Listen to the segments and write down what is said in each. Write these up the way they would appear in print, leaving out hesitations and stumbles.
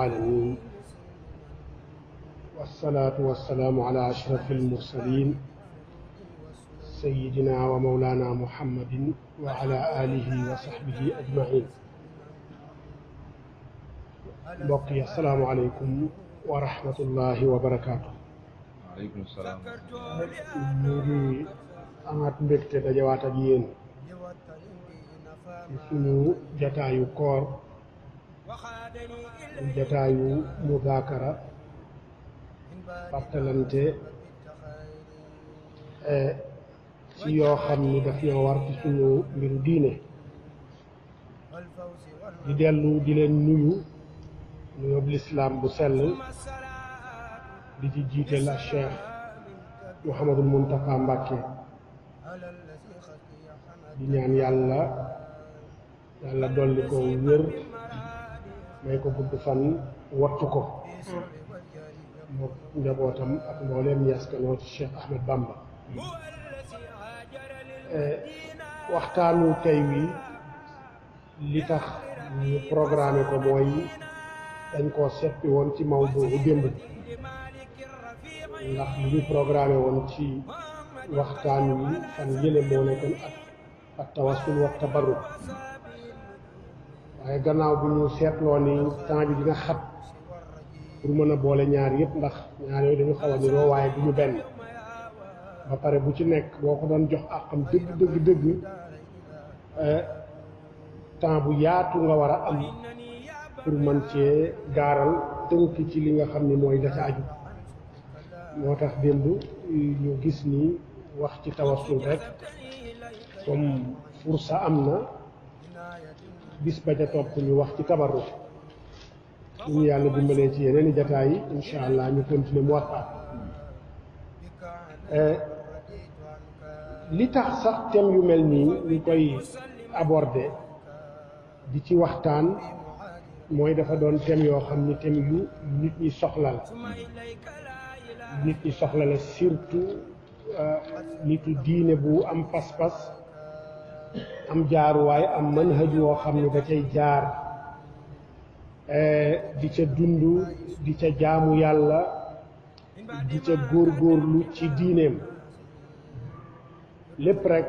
العالمين والصلاة والسلام على أشرف المرسلين سيدنا ومولانا محمد وعلى آله وصحبه أجمعين. بقي السلام عليكم ورحمة الله وبركاته. وعليكم السلام. نري أمات mbégte dajawaat ak yéen ci sunu jataayu koor jataayu mudaakara fàttalante ci yoo xam ni daf ñoo war ci sunu mbiru diine di dellu di leen nuyu nuyoo lislaam bu sell di ci jiite la Cheikh Mouhamadul Muntaqa Mbàkke di ñaan yàlla dolli ko wér may ko gudd fan wattu ko moom njabootam ak mbooleem yaskanoo ci Cheikh Ahmed Bamba. waxtaanu tey wi li tax ñu programmé ko mooy dañ koo seppi woon ci mawdu bu démb ndax li ñu programmé woon ci waxtaan wi fan yële moo nekkoon ak tawassul wa tabarruk waaye gannaaw bu ñu seetloo ni temps bi dina xat pour mën a boole ñaar yëpp ndax ñaar yooyu dañu xaw a niroo waaye du ñu benn ba pare bu ci nekk boo ko doon jox àqam dëgg temps bu yaatu nga war a am pour mën cee gaaral tënk ci li nga xam ni mooy da ca aju moo tax démb ñu gis ni wax ci tawassul rek comme fursa am na bis ba ca topp ñu wax ci tabarruk ñu yàlla dimbalee ci yeneen i jataay yi incha allah ñu continuer mu waxtaan li tax sax thème yu mel nii ñu koy aborder di ci waxtaan mooy dafa doon thème yoo xam ni thème yu nit ñi soxla la surtout nitu diine bu am pas-pas am jaaruwaay am manhaj woo xam ne da cay jaar di ca dund di ca jaamu yàlla di ca góorgóorlu ci diineem lépp rek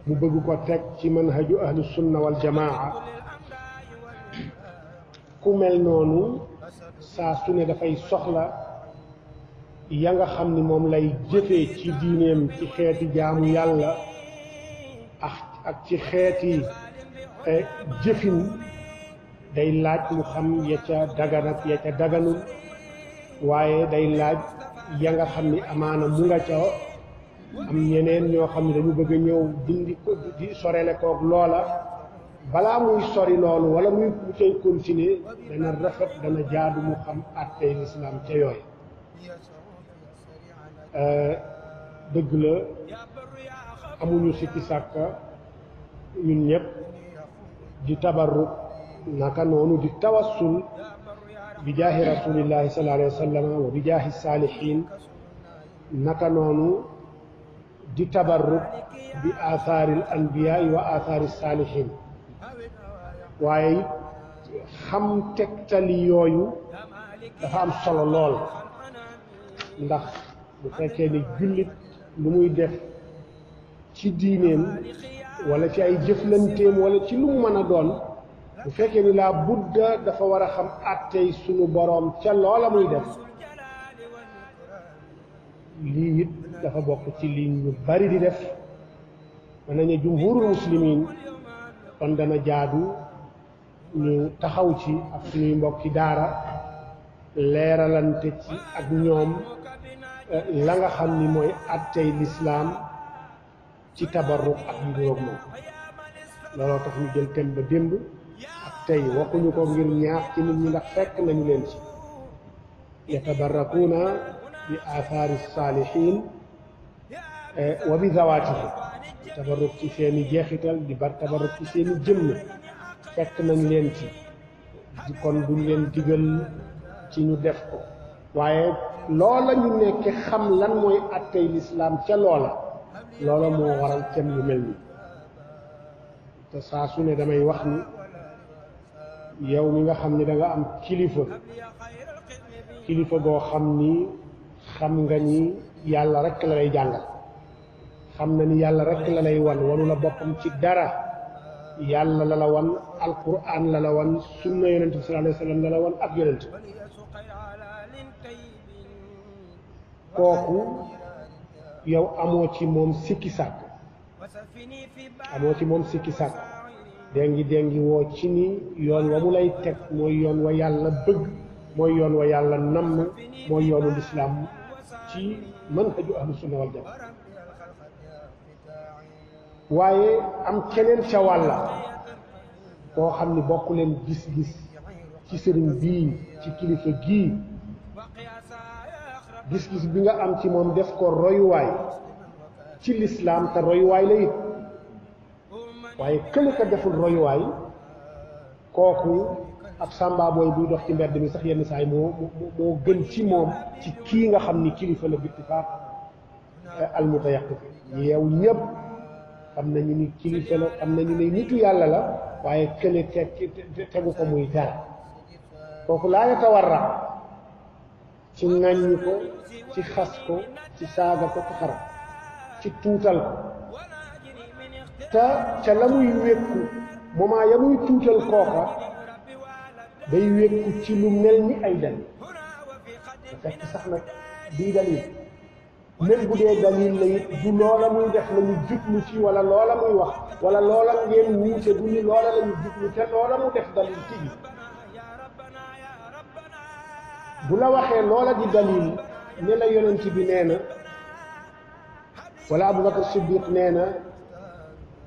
mu bëgg ko teg ci manhaju ahlu sunna wal jamaa ku mel noonu saa su ne dafay soxla ya nga xam ni moom lay jëfee ci diineem ci xeeti jaamu yàlla ak ci xeeti jëfin day laaj mu xam ya ca dagan ak ya ca daganul waaye day laaj ya nga xam ni amaana mu nga ca am ñeneen ñoo xam ne dañu bëgg a ñëw dindi ko di sorele koog loola balaa muy sori loolu wala muy mu cay continuer dana rafet dana jaadu mu xam àttey lislaam ca yooyu dëgg la amuñu sikki sàkka ñun ñëpp di tabarruk naka noonu di tawassul bi jaahi rasulillahi sallallahu alayhi wa sallam wa bi jaahi saalihin naka noonu di tabarruk bi athaaril anbiyaa wa athaari saalihin waaye xam tegtali yooyu dafa am solo lool ndax bu fekkee ni jullit lu muy def ci diineem wala ci ay jëflanteem wala ci lu mu mën a doon bu fekkee ni laa budda dafa war a xam àttey sunu boroom ca loola muy def lii it dafa bokk ci li ñu bari di def mën nañu jumhurul muslimin kon dana jaadu ñu taxaw ci ak suñuy mbokki daara leeralante ci ak ñoom la nga xam ni mooy àttey lislaam ci tabarruk ak njuróog moom looloo tax ñu jël thème ba démb ak tey waxuñu ko ngir ñaax ci nit ñi ndax fekk nañu leen ci yatabarrakuuna bi athaari saalihin wa bi zawaatihi tabarruk ci seeni jeexital di bar tabarruk ci seeni jëmm fekk nañ leen ci kon duñ leen digal ci ñu def ko waaye loola ñu nekke xam lan mooy àttey lislaam ca loola moo waral thème yu mel ni te saa su ne damay wax ni yow mi nga xam ni da nga am kilifa goo xam ni xam nga ni yàlla rek la lay jàngal xam na ni yàlla rek la lay wan wanu la boppam ci dara yàlla la la wan alquran la la wan sunna yonent bi sallallahu alayhi wa sallam la la wan ak yonent kooku yow amoo ci moom sikki sàkk dengi woo ci ni yoon wa mu lay teg mooy yoon wa yàlla bëgg mooy yoon wa yàlla namm mooy yoonu lislaam ci manhaju ahlu sunna wal jamaa waaye am keneen ca wàlla koo xam ni bokk leen gis-gis ci sëriñ bii ci kilifa gii gis-gis bi nga am ci moom def ko royuwaay ci lislaam te royuwaay la it waaye kële ka deful royuwaay kooku ab sàmba booy buy dox ci mbedd mi sax yenn saay moo gën ci moom ci kii nga xam ni kilifa la bittifaaq almutayaqif yeew ñëpp xam nañu ni kilifa la xam nañu ne nitu yàlla la waaye kële tegu ko muy dara kooku laa yatawarra ci ŋàññi ko ci xas ko ci saaga ko ci xarab ci tuutal ko te ca la muy wékku moment ya muy tuutal kooka day wékku ci lu mel ni ay dalil te fekk sax nag bii dalil même bu dee dalil la it du loola muy def la ñu jublu ci wala loola muy wax wala loola ngeen wuute du ni loola la ñu jublu te loola mu def dalil ci bi bu la waxee loola di dalil ne la yonent bi nee na wala Abubakar Siddiq nee na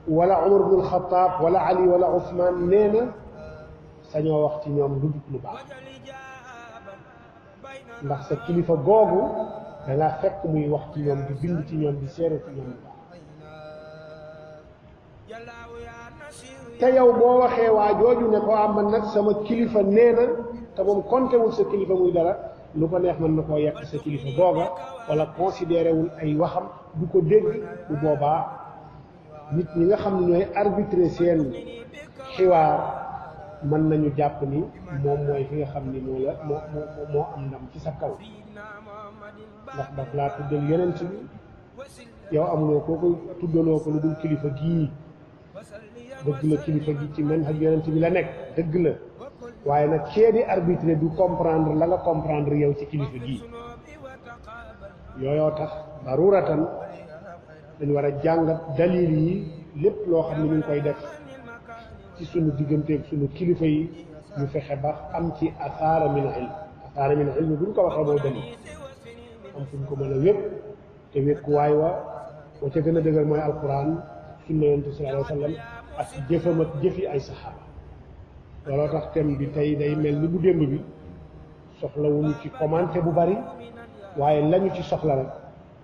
wala Umar ibn al-Khattab wala Ali wala Ousmane nee na sañoo wax ci ñoom lu dul lu baax ndax sa kilifa googu da ngaa fekk muy wax ci ñoom di bind ci ñoom di seere ci ñoom lu baax te yow boo waxee waa jooju ne ko am man nag sama kilifa nee na te moom compté wul sa kilifa muy dara lu ko neex mën na koo yekk sa kilifa googa wala considéré wul ay waxam du ko dégg bu boobaa nit ñi nga xam ne ñooy arbitré seen xiwaar mën nañu jàpp ni moom mooy fi nga xam ni moo am ndam ci sa kaw ndax daf laa tuddal yonent bi yow amuloo koo ko tuddaloo ko lu dul kilifa gii dëgg la kilifa gi ci manhaj yonent bi la nekk dëgg la waaye nag kee di arbitré du comprendre la nga comprendre yow ci kilifa gii yooyoo tax daruratan dañu war a jàngat dalil yi lépp loo xam ne ñu ngi koy def ci sunu digganteeg sunu kilifa yi ñu fexe ba am ci asaara min ilm buñ ko waxee mooy dalil am fuñ ko mën a wékk te wékkuwaay wa ca gën a dëgër mooy alquran sunna yonent bi sallallahu alayhi wa sallam ak jëfam ak jëfi ay saxaaba looloo tax thème bi tey day mel ni bu démb bi soxlawuñu ci commenté bu bari waaye lañu ci soxla rek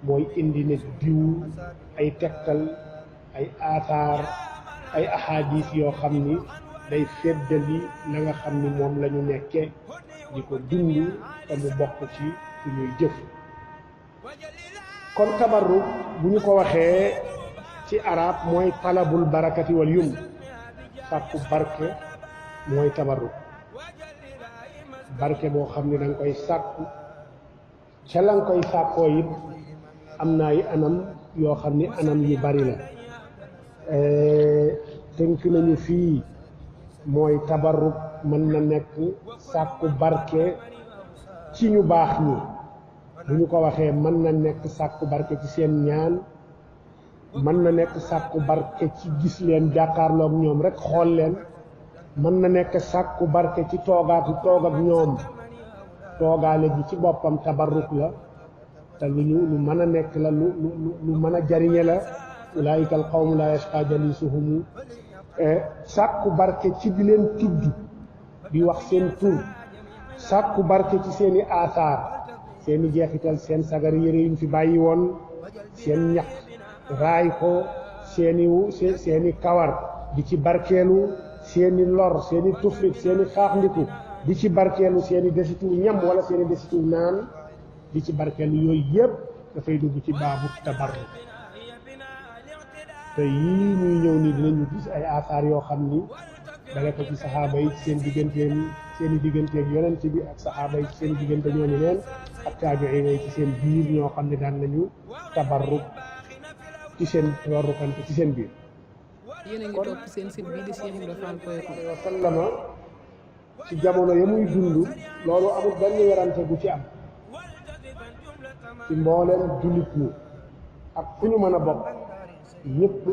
mooy indi ne diw ay tegtal ay aataar ay ahadis yoo xam ni day feddali la nga xam ni moom la ñu nekkee di ko dund te mu bokk ci suñuy jëf kon tabarruk bu ñu ko waxee ci arab mooy talabul barakati wal yum sàkku barke mooy tabarruk barke boo xam ne da nga koy sàkku ca la nga koy sàkkoo it am na ay anam yoo xam ni anam yu bari la tënk nañu fii mooy tabarruk mën na nekk sàkku barke ci ñu baax ñi bu ñu ko waxee mën na nekk sàkku barke ci seen ñaan mën na nekk sàkku barke ci gis leen jàkkaarloog ñoom rek xool leen mën na nekk sàkku barke ci toog ak ñoom toogaale gi ci boppam tabarruk la te lu mën a nekk la lu mën a jariñe la ulaayika al qawmu laa yashqaa jalisuhum sàkku barke ci di leen tudd di wax seen tur sàkku barke ci seeni aasaar seeni jeexital seen sagar yére yuñ fi bàyyi woon seen ñax raay ko seeni kawar di ci barkeelu seeni lor seeni tuflit seeni xaaxndiku di ci barkeelu seeni desitu ñam wala seeni desitu naan di ci barkeelu yooyu yëpp dafay dugg ci baabu tabarruk te yii ñuy ñëw nii dinañu gis ay asaar yoo xam ni dale ko ci saxaaba yi seen digganteeg yonent bi ak saxaaba yi seen diggante ñooñu neen ak taabi'iin yi ci seen biir ñoo xam ne daan nañu tabarruk ci seen tabarrukante ci seen biir. yéen a ngi topp seen site bii di Cheikh Ibra Fall point com. sallama ci jamono ya muy dund loolu amul benn werante bu ci am ci mbooleem jullit ñi ak fu ñu mën a bokk ñëpp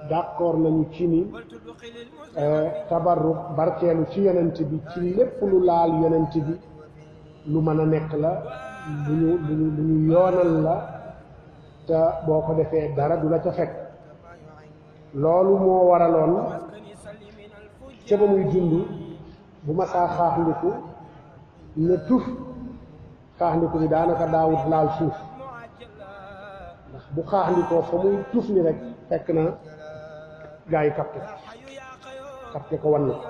d'accord nañu ci ni tabarruk barkeelu ci yonent bi ci lépp lu laal yonent bi lu mën a nekk la lu ñu yoonal la te boo ko defee dara du la ca fekk loolu moo waraloon ca ba muy dund bu ma saa xaaxndiku ne tuf xaaxndiku bi daanaka daawut laal suuf ndax bu xaaxndikoo fa muy tuf ni rek fekk na gaa yi kapte ko wan na ko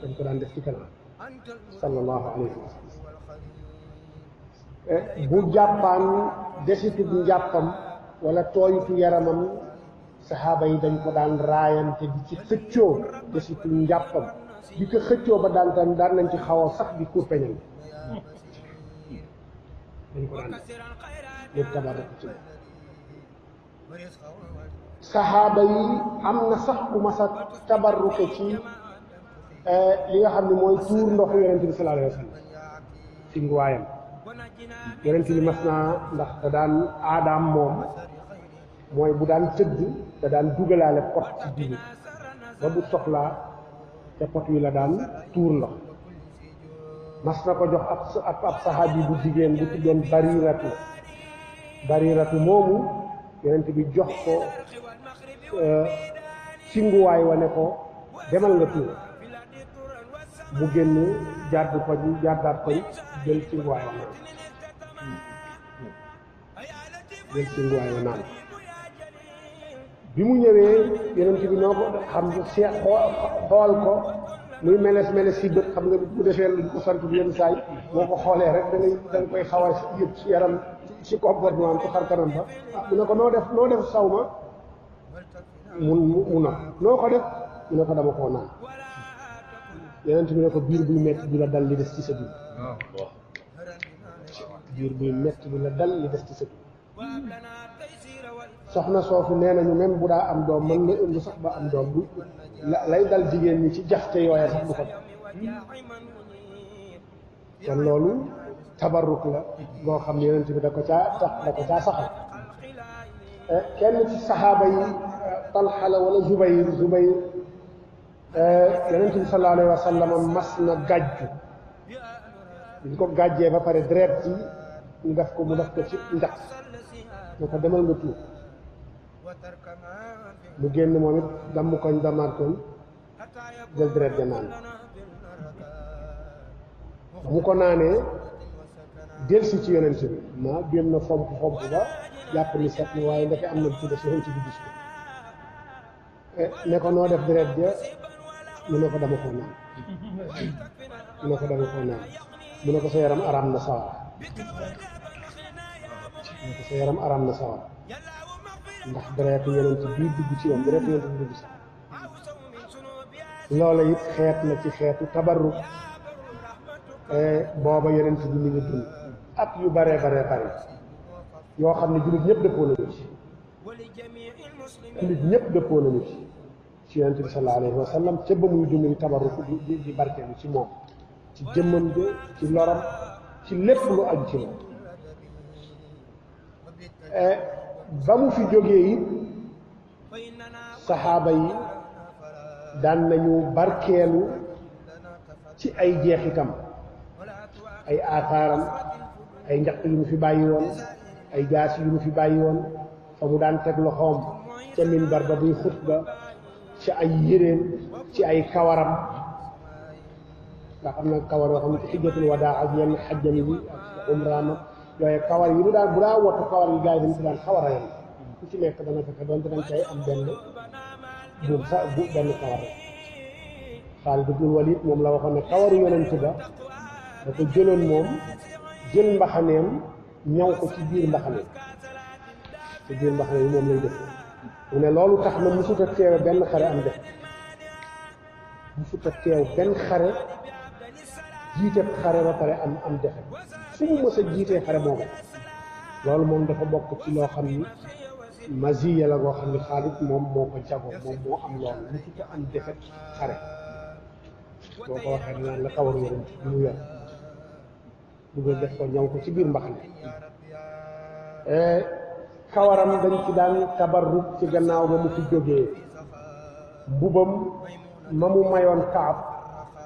dañ ko daan def ci kanam sallallahu alayhi wa sallam bu jàppaan desitub njàppam wala tooyitu yaramam saxaaba yi dañ ko daan raayante di ci xëccoo desitub njàppam di ko xëccoo ba daan nañ ci xaw a sax di kurpeñal dañ ko daan def tabarruk ci saxaaba yi am na sax ku masa tabarruke ci li nga xam ne mooy tuur ndoxu yonente bi sallallahu alayhi wa sallam ci nguwaayam yonente bi mas naa ndax da daan aadaam moom mooy bu daan tëdd da daan dugalaale pot ci biir ba bu soxlaa te pot wi la daan tuur ndox mas na ko jox ab saxaabi bu jigéen bu tuddoon bariratu moomu yonent bi jox ko ci nguwaay wa ne ko demal nga tuur mu génn jàddaat koñ jël ci nguwaay wa naan bi mu ñëwee yonent bi noo ko xam xool ko muy meles ci bët xam nga bu defee lu ko sant bi yenn saay moo ko xoolee rek da nga koy xaw a yëg ci yaram ci comportement ci xar kanam ba mu ne ko noo def saw ma mu na noo ko def mu ne ko dama koo naan yonent bi ne ko biir buy metti du la dal li des ci sa biir buy metti du la dal li des ci sa biir soxna soosu nee nañu même bu daa am doom mën na ëmb sax ba am doom bu lay dal jigéen ñi ci jaxte yooya sax du ko def kon loolu tabarruk la boo xam ne yonent bi da ko caa saxal kenn ci saxaaba yi Talha la wala Zubayr yonent bi sallallahu alayhi wa sallam mas na gàjju ñu ko gàjjee ba pare deret ji mu def ko ci ndax ne ko demal nga tuur mu génn moom it damm koñ damaat koñ jël deret ja naan mu ko naanee delsi ci yonent bi ma jéem na fomp ba jàpp ni set na waaye ndeke am na ci des yonent bi gis ko ne ko noo def deret ja mu ne ko dama koo naan mu ne ko sa yaram araam na sawar ndax deretu yonent bii dugg ci moom deretu yonent bi dugg si loola it xeet la ci xeetu tabarruk booba yonent bi mi ngi dund at yu bare yoo xam ne jullit ñëpp dëppoo nañu ci yonent bi sallallahu alayhi wa sallam ca ba muy dund di tabarruk di barkeelu ci moom ci jëmmam de ci loram ci lépp lu aju ci moom ba mu fi jógee it saxaaba yi daan nañu barkeelu ci ay jeexitam ay aataaram ay njaq yu mu fi bàyyi woon ay jaas yu mu fi bàyyi woon fa mu daan teg loxoom ca minbar ba buy xutba ci ay yéreem ci ay kawaram ndax am na kawar yoo xam ne ci xijjatul wadaa ak yenn xajjam yi ak umraam yooyu kawar yi bu daa wottu kawar yi gars yi dañ ci daan xawar a yem ku ci nekk dana fexe doon dinañ cay am benn benn kawar rek Xaalid ibn Walid moom la waxoon ne kawaru yonent ba da ko jëloon moom jël mbaxaneem ñaw ko ci biir mbaxaneem yi moom lay def mu ne loolu tax na musut a teewe benn xare am def musut musuta teew benn xare jiite xare ba pare am defe fu mu mës a jiitee xare moo ko loolu moom dafa bokk ci loo xam ni maziya la goo xam ni Xaalid moom moo ko jagoo moom moo am loolu musuta am defet xare boo ko waxee naan la kawar yonent bi mu yor dugal def ko ñaw ko ci biir mbaxane kawaram dañ ci daan tabarruk ci gannaaw ba mu fi jógee mbubam ma mu mayoon Kaab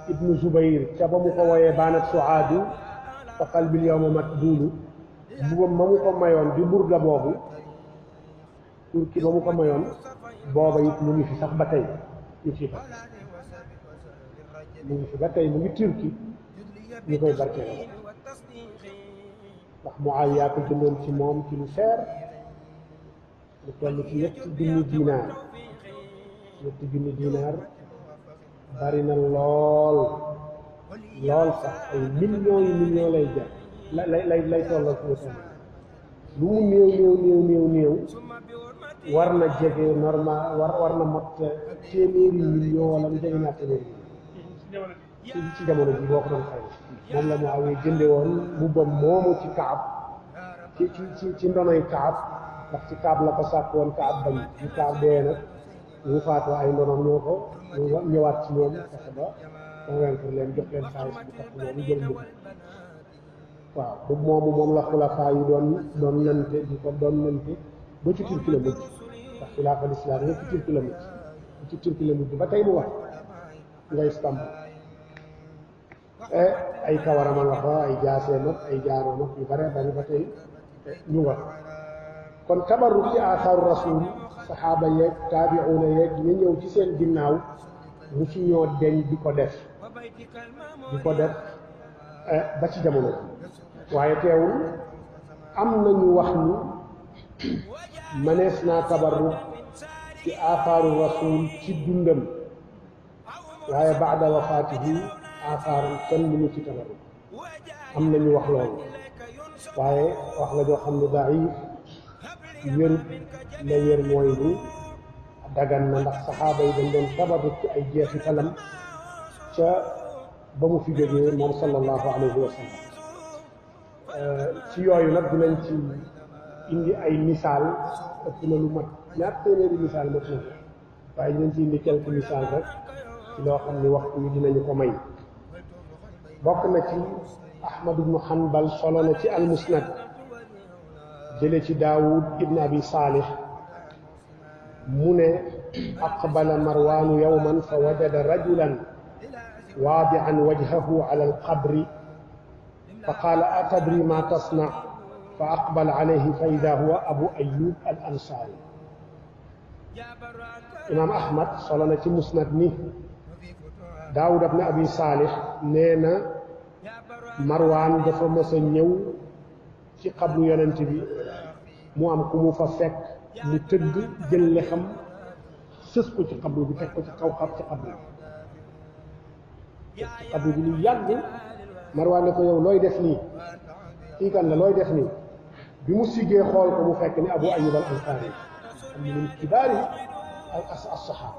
ibnu Zubayr ca ba mu ko woyee baanat suaadu fa qalbil yawma matbuulu mbubam ma mu ko mayoon di burda boobu turki ba mu ko mayoon booba it mu ngi fi sax ba tey ñu ci ba mu ngi fi ba tey mu ngi turki ñu koy barkeeloo ndax Muawiya ko jëndoon ci moom ci lu seer lu toll ci ñetti junni dinaar bari na lool sax ay millions lay jar lay tollal fu mu toll lu mu néew war na jege normal war na mot téeméeri million wala lu jege naa téeméeri ci jamono ji boo ko doon xayma moom la Muawiya jënde woon mbubbam moomu ci Kaab ci ndonoy Kaab ndax ci Kaab la ko sàkk woon Kaab bañ ñu Kaab dee nag ñu faatoo ay ndonoom ñoo ko ñëwaat ci ñoom fexe ba convaincre leen jox leen xaalis bu tax moomu jël mbubb waaw mbubb moomu moom la xulafaa yi doon nante di ko doon nante ba ci Turki la mujj ndax xilaafa lislaam yëpp ci Turki la mujj ba tey mu wax nga Istanbul ay kawarama nga fa ay jaaseem ak ay jaaroom ak yu bare bari ba tey ñu nga kon tabarruk ci aasaaru rasul saxaaba yeeg taabiuuna yeeg ñu ñëw ci seen ginnaaw musu ñoo deñ di ko def ba ci jamono waaye teewul am nañu wax ni mënees naa tabarruk ci aasaaru rasul ci dundam waaye baada wafaatihi aasaaram kenn mënu ci tabarruk am nañu wax loolu waaye wax la joo xam ne daif wérut la wér mooy ni dagan na ndax saxaaba yi dañ doon tabarruk ci ay jeexitalam ca ba mu fi jógee moom sallallahu alayhi wa sallam ci yooyu nag dinañ ci indi ay misaal ëpp na lu mat ñaar téeméeri misaal mat na ko waaye dinañ ci indi quelques misaal rek ci loo xam ni waxtu wi dinañu ko may bokk na ci Ahmad ibnu Hanbal solo na ci al-Musnad jële ci Daawud ibn Abi Salih mu ne aqbala Marwaanu yawman fa wajada rajulan waadi'an wajhahu ala al-qabri fa qaala atadri ma tasna' fa aqbala alayhi fa idaa huwa Abu Ayyub al-Ansaari. Imaam Ahmad solo na ci Musnad ni Daawud ibn Abi Salih nee na Marwaan dafa mës a ñëw ci xabru yonent bi mu am ku mu fa fekk mu tëdd jël lexam sës ko ci xabru bi teg ko ci kaw ci xabru bi lu yàgg Marwaan ne ko yow looy def nii kii kan la looy def nii bi mu siggee xool ko mu fekk ni Abu Ayyub al-Ansaari xam ni min kibaari as-saxaaba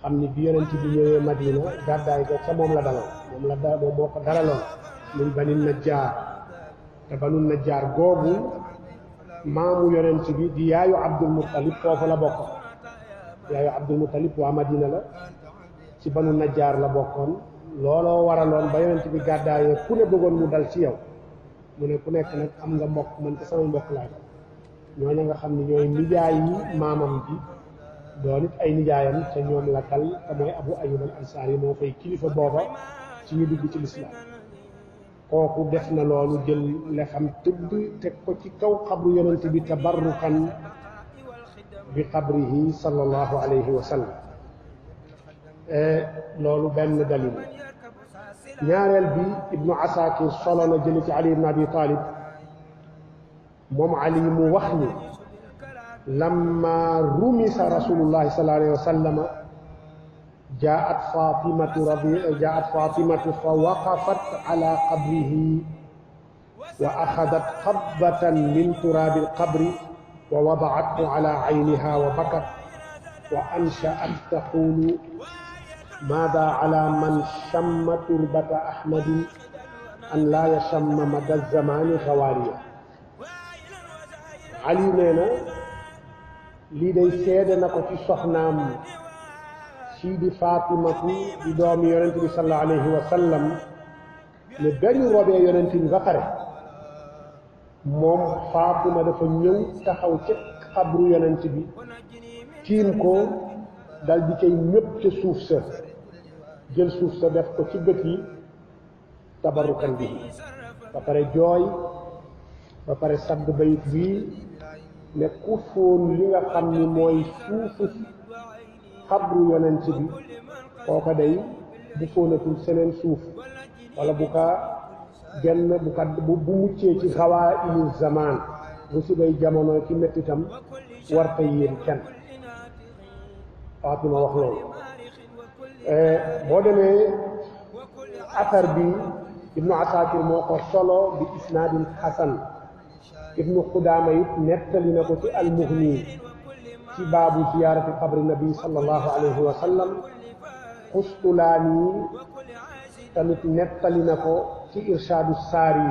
xam ni bi yonent bi ñëwee Madina gàddaay ga ca moom la daloon moom moo ko daraloon min Bani Najjaar te Banu Najjaar googu maamu yonent bi di yaayu Abdul Muttalib foofu la bokkoon yaayu Abdul Muttalib waa Madina la ci Banu Najjaar la bokkoon looloo waraloon ba yonent bi gàddaayee ku ne bëggoon mu dal ci yow mu ne ku nekk nag am nga mbokk man te samay mbokk laay ñooñu nga xam ne ñooy nijaay yi maamam bi doon it ay nijaayam te ñoom la dal te mooy Abu Ayyub al-Ansaari moo fay kilifa booba ci ñu dugg ci lislaam kooku def na loolu jël lexam tëdd teg ko ci kaw xabru yonent bi tabarrukan bi qabrihi sallallahu alayhi wa sallam loolu benn dalil ñaareel bi Ibnu Asakir solo na jëli ci Ali ibn Abi Talib moom Ali mu wax ni lamma rumisa rasulullahi sallallahu alayhi wa sallam jaat Fatimatu fa waqafat ala qabrihi wa axadat qabdatan min turaabi alqabri wa wadaathu ala ayniha wa bakat wa anshaat taqulu maada ala man shamma turbata ahmadin an laa yashamma mada zamani xawaariya ali nee na lii day seede na ko ci soxnaam sii di Faatimatu di doomi yonent bi sallallahu alayhi wa sallam ne dañu robee yonent bi ba pare moom Faatima dafa ñëw taxaw ci xabru yonent bi tiim ko dal di cay ñëpp ca suuf sa jël suuf sa def ko ci bët yi tabarukan bi ba pare jooy ba pare sadd bayit bii ne ku fóon li nga xam ni mooy suufu xabru yonent bi kooka day bu fóonatul seneen suuf wala bu ka genn bu muccee ci xawaa ilu zaman bu si bay jamono ci mettitam warta yéen kenn Fatima wax loolu boo demee athar bi ibnu asakir moo ko solo bi isnaadin xasan ibnu xudaama it nettali na ko ci almuhni ci baabu ziyaarati qabri nabi sallallahu alayhi wa sallam xustulaani tamit nettali na ko ci irshaadu saari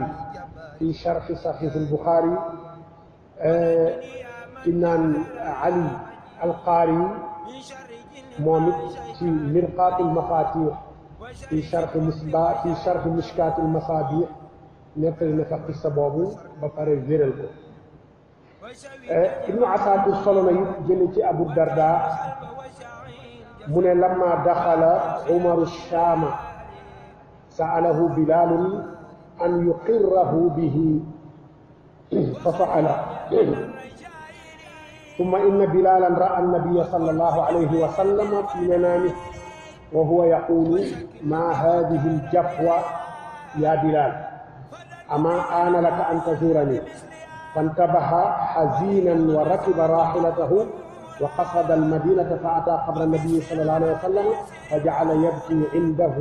fi sharxi saxiix albuxaari ci naan ali alqaari moom it ci mirqaatul mafaatix fi sharxi mishkaatil masaabiix nettali na fa qissa boobu ba pare wéral ko ibnu asaakir solo na it jële ci abu darda mu ne lamma daxala umaru shaama sa'alahu bilaalun an yuqirrahu bihi fa fa'ala ثم إن بلالا رأى النبي صلى الله عليه وسلم في منامه وهو يقول ما هذه الجفوة يا بلال أما آن لك أن تزورني فانتبه حزينا وركب راحلته وقصد المدينة فأتى قبر النبي صلى الله عليه وسلم فجعل يبكي عنده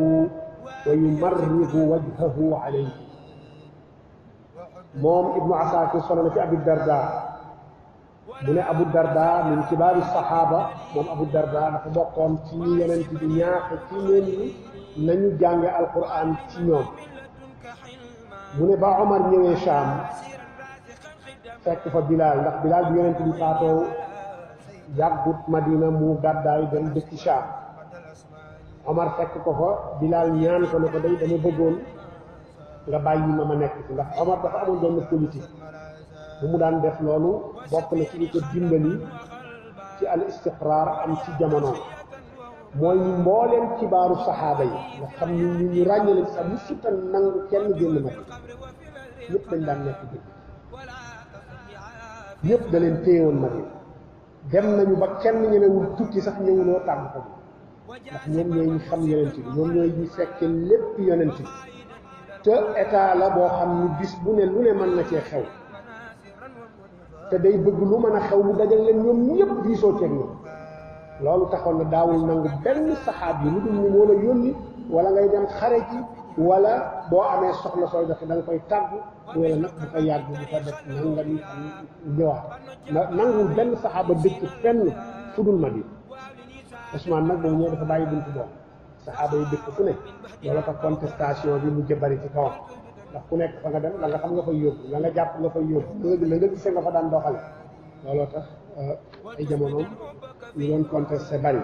ويمرغ وجهه عليه موم ابن عساكر صلى في أبي الدرداء mu ne Abu Darda min kibaari saxaaba moom Abu Darda dafa bokkoon ci ñu yonent bi ñaax ci ñoom nañu jànge alquran ci ñoom mu ne ba Omar ñëwee Shaam fekk fa Bilal ndax Bilal bi yonent bi faatoo yàggut Madina mu gàddaay dem dëkki Shaam Omar fekk ko fa Bilal ñaan ko ne ko day dama bëggoon nga bàyyi ma nekk ci ndax Omar dafa amoon benn politique bu mu daan def loolu bokk na ci li ko dimbali ci al istiqraar am ci jamono mooy ni mbooleem kibaaru saxaaba yi nga xam ni ñu ràññale sax mu suta nangu kenn génn ma ñëpp dañ daan nekk dëgg ñëpp da leen téyewoon ma dem nañu ba kenn ñemewul tukki sax ñëwuloo tàgg ko ndax ñoom ñooy ñu xam yonent bi ñoom ñooy ñu fekke lépp yonent bi te état la boo xam ni bis bu ne lu ne mën na cee xew te day bëgg lu mën a xew mu dajal leen ñoom ñëpp diisoo ceeg ñoom loolu taxoon na daawul nangu benn saxaab yi lu dul ni moo la yónni wala ngay dem xare ji wala boo amee soxla sooy doxe da nga koy tàggu wala nag bu ko yàgg bu ko def nangam ñëwaat nanguwul benn saxaaba dëkk fenn fu dul Madina Ousmane nag boobu ñëw dafa bàyyi buntu boobu saxaaba yi dëkk fu ne loolu tax contestation bi mu jëbari ci kawam ndax ku nekk fa nga dem la nga xam nga fay yóbbu la nga jàpp nga fay yóbbu la nga gisee nga fa daan doxale looloo tax ay jamonoom ñu doon contesté bari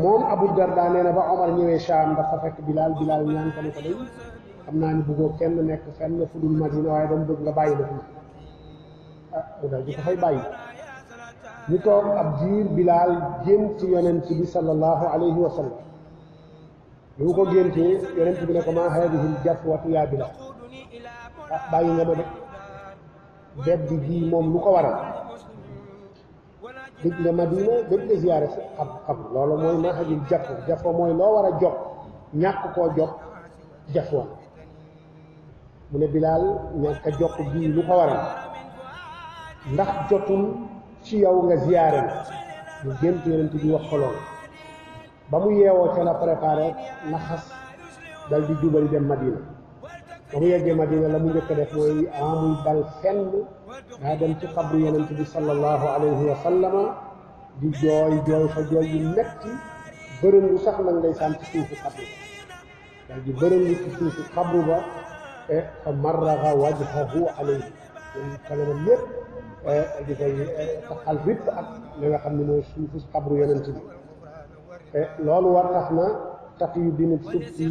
moom Abu Darda nee na ba Omar ñëwee Shaam dafa fekk Bilal ñaan ko ne ko day xam naa ni bëggoo kenn nekk fenn fu dul Madina waaye dama bëgg nga bàyyi la fi mu dal di ko fay bàyyi ñu toog ab diir Bilal gént yonent bi sallallahu alayhi wa sallam bi mu ko géntee yonent bi ne ko maa haadihi l-jafwatu yaa Bilal bàyyi nga ma de bedd gii moom lu ko waral dëgg nga Madina dëgg nga ziyaare si xam loolu mooy maa haadihi l-jafwa mooy loo war a jot ñàkk koo jot jafwa mu ne Bilal ñàkk a jot gii lu ko waral ndax jotul ci yow nga ziyaare na mu gént yonent bi wax ko loolu ba mu yeewoo ca la préparé naxas dal di jubali dem Madina ba mu yeggee Madina la mu njëkk a def mooy amul dal fenn daa dem ci xabru yonent bi sallallahu alayhi wa sallama di jooy fa jooy yu metti bërëngu sax nag ndeysaan ci suufu xabru ba daal di bërëngu ci suufu xabru ba fa marraga wajhahu alayhi loolu kanamam yëpp di koy taxal ripp ak li nga xam ne mooy suufu xabru yonent bi loolu war tax na Taqiyuddin Subki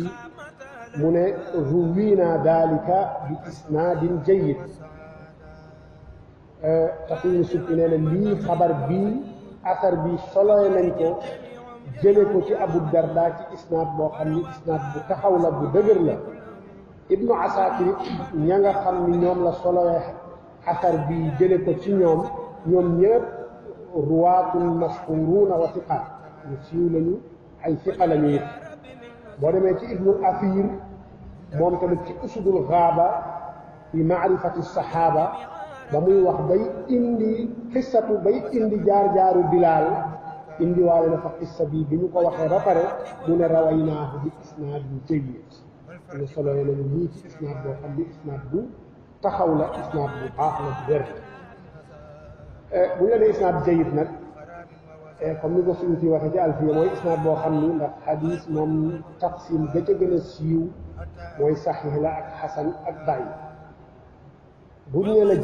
mu ne ruwiina daalika bi isnaadin jayyid Taqiyuddin Subki nee na lii xabar bii asar bi soloy nañ ko jële ko ci Abu Darda ci isnaad boo xam ni isnaad bu taxaw la bu dëgër la Ibnu Asakir ña nga xam ni ñoom la soloy asar bi jële ko ci ñoom ñëpp ruwaatun mashhuruuna wa siqaat ñu siiw lañu ay siqa lañu it boo demee ci Ibnu Athir moom tamit ci usudul gaaba fi maarifati saxaaba ba muy wax bay indi xissatu bay indi jaar-jaaru Bilaal indi waale na fa xissa bi bi ñu ko waxee ba pare mu ne rawaynaahu bi isnaadin jayyid ñu solo nañu lii ci isnaad boo xam ni isnaad bu taxaw la isnaad bu baax la bu wér bu ñu la nee isnaad jayyid nag comme ni ko suñu ci waxee ci alfiya mooy isnaad boo xam ni ndax xadiis moom taqsim ga ca gën a siiw mooy saxiix la ak xasan ak daif bu ñu nee la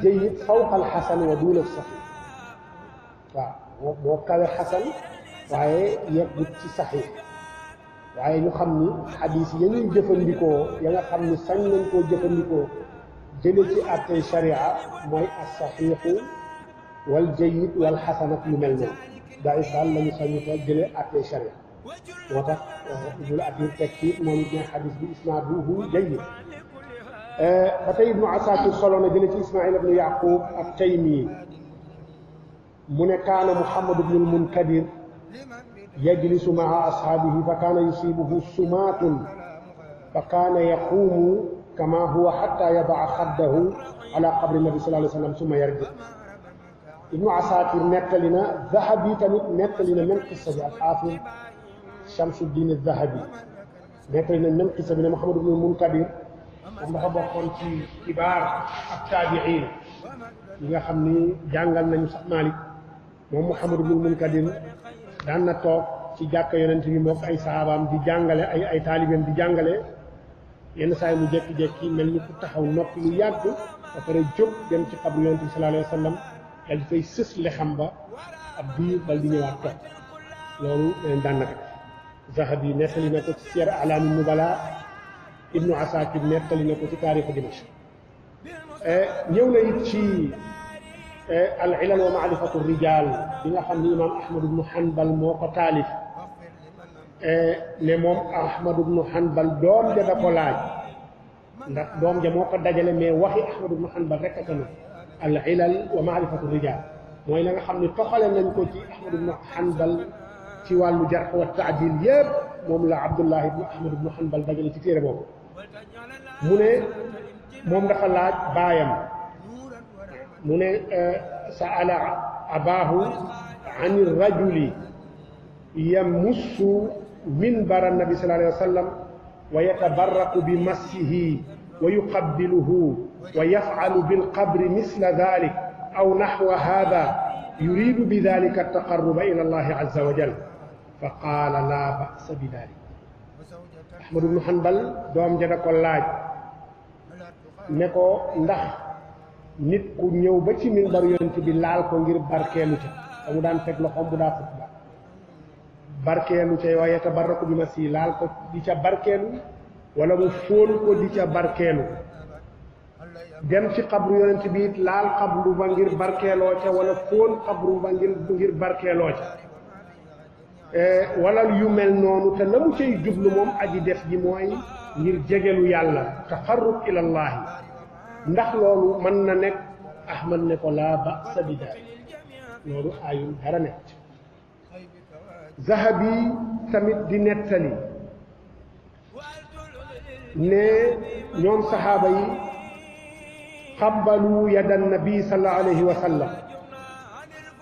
jayyid fawqal xasan wa duuna saxiix waaw moo kawe xasan waaye yeggut ci saxiix waaye ñu xam ni xadiis ya ñuy jëfandikoo ya nga xam ni sañ nañ koo jëfandikoo jële ci àttey sharia mooy as-saxiixu wal jayyid wal xasan ak yu mel noonu daif daal la ñu sañu ko jële àttey sharia moo tax Ibnul Athir teg ci moom it ne xadiis bi isnaaduhu jayyid ba tey Ibnu Asakir solo na jële ci Ismail ibnu Yaqub ak Taymi mu ne kaana Muhammad ibnul Munkadir yajlisu maa ashaabihi fa kaana yusiibuhu sumaatun fa kaana yaquumu kama huwa xatta yadaa xaddahu ala qabri nabi sallallahu alayhi wa sallam summa yarji Ibnu Asakir nettali na Zahabi tamit nettali na même qissa bi al-Xaafid Shamsuddin az-Zahabi nettali na même qissa bi ne Muhammad ibnul Munkadir moom dafa bokkoon ci kibaar ak taabiin yi nga xam ni jàngal nañu sax Maalik moom Muhammad ibnul Munkadir daan na toog ci jàkka yonent bi mook ay sahabaam di jàngale ay taalibeem di jàngale yenn saa yi mu jékki-jékki mel ni ku taxaw noppi lu yàgg ba pare jóg dem ci xabru yonent bi sallallahu alayhi wa sallam dal di fay sës le xam ba ab biir dal di ñëwaat toog loolu leen daan na ko Zahabi nettali na ko ci Siyar A'laami Nubala Ibnu Asakir nettali na ko ci taarixu Dimashq ñëw na it ci al-ilal wa ma'rifatu rijaal bi nga xam ni imaam Ahmad ibnu Hanbal moo ko taalif ne moom Ahmad ibnu Hanbal doom ja da ko laaj ndax doom ja moo ko dajale mais waxi Ahmad ibnu Hanbal rek a ca ne al-ilal wa ma'rifatu rijaal mooy la nga xam ne toxale nañ ko ci Ahmad ibnu Hanbal ci wàllu jarh wa ta'dil yëpp moom la Abdullah ibnu Ahmad ibnu Hanbal dajale ci téere boobu mu ne moom dafa laaj baayam mu ne sa'ala abaahu ani rajuli yamussu minbara nabi sallallahu alayhi wa sallam wa yatabarraku bi massihi wa yuqabbiluhu wa yaf'alu bil qabri misla dhalik aw nahwa hadha yuridu bi dhalika at-taqarruba ila Allah azza wa jalla fa qaala laa ba'sa bi dhalik Ahmad ibnu Hanbal doom ja da ko laaj ne ko ndax nit ku ñëw ba ci minbar yonent bi laal ko ngir barkeelu ca te mu daan teg loxoom bu daa xutba barkeelu ca wa yatabarraku bi masi laal ko di ca barkeelu wala mu fóon ko di ca barkeelu dem ci xabru yonent bi it laal xabru ba ngir barkeeloo ca wala fóon xabru ba ngir barkeeloo ca wala yu mel noonu te la mu cay jublu moom aji def ji mooy ngir jegelu yàlla taqarrub ilallahi ndax loolu mën na nekk Ahmad ne ko laa ba'sa bi daalik loolu ayul dara nekk Zahabi tamit di nettali ne ñoom saxaaba yi qabbalu yada nabi sallallahu alayhi wa sallam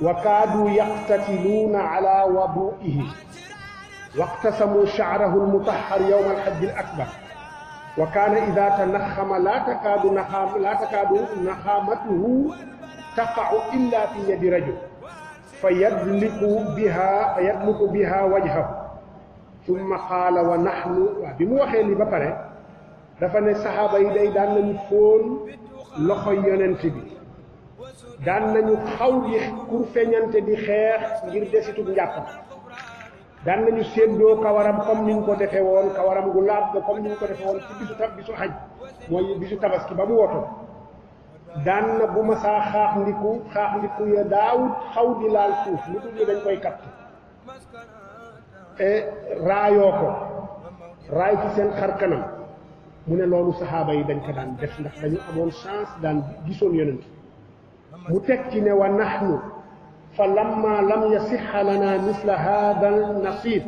wa kaadu yaqtatiluuna ala wadu'ihi waqtasamu sha'rahu al-mutahhar yawma al-hajj al-akbar wa kaana idaa tanaxxama laa takaadu naxaamatuhu taqa'u illaa fi yadi rajul fa yadliku biha wajhahu summa qaala wa nahnu waaw bi mu waxee li ba pare dafa ne saxaaba yi day daan nañu fóon loxo yonent bi daan nañu xaw di kur feñante di xeex ngir desitub njàpp daan nañu séddoo kawaram comme niñ ko defee woon kawaram gu laab ba comme niñ ko defee woon ci bisu xaj mooy bisu tabaski ba mu woto daan na bu ma saa xaax ndiku ya daawut xaw di laal suuf lu dul dañ koy katt raayoo ko raay ci seen xar kanam mu ne loolu saxaaba yi dañ ko daan def ndax dañu amoon chance daan gisoon yonent mu teg ci ne wa nahnu fa lamma lam yasixa lana misla hada al nasib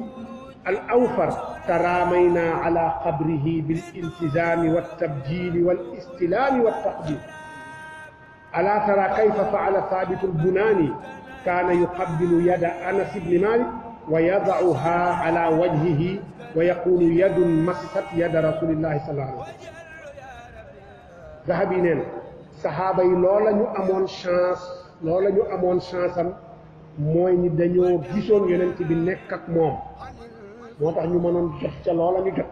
al awfar taraamayna ala qabrihi bil iltizami waltabjili wal istilaami waltaqdim ala tara kayfa faala thabit al bunani kaana yuqabbilu yada anas ibni malik wa yadacuha ala wajhihi wa yaqulu yadun massat yada rasulillahi sallallahu alayhi wa sallam Zahabi neen saxaaba yi loola ñu amoon chance am mooy ni dañoo gisoon yonent bi nekk ak moom moo tax ñu mënoon jot ca loola ñu jot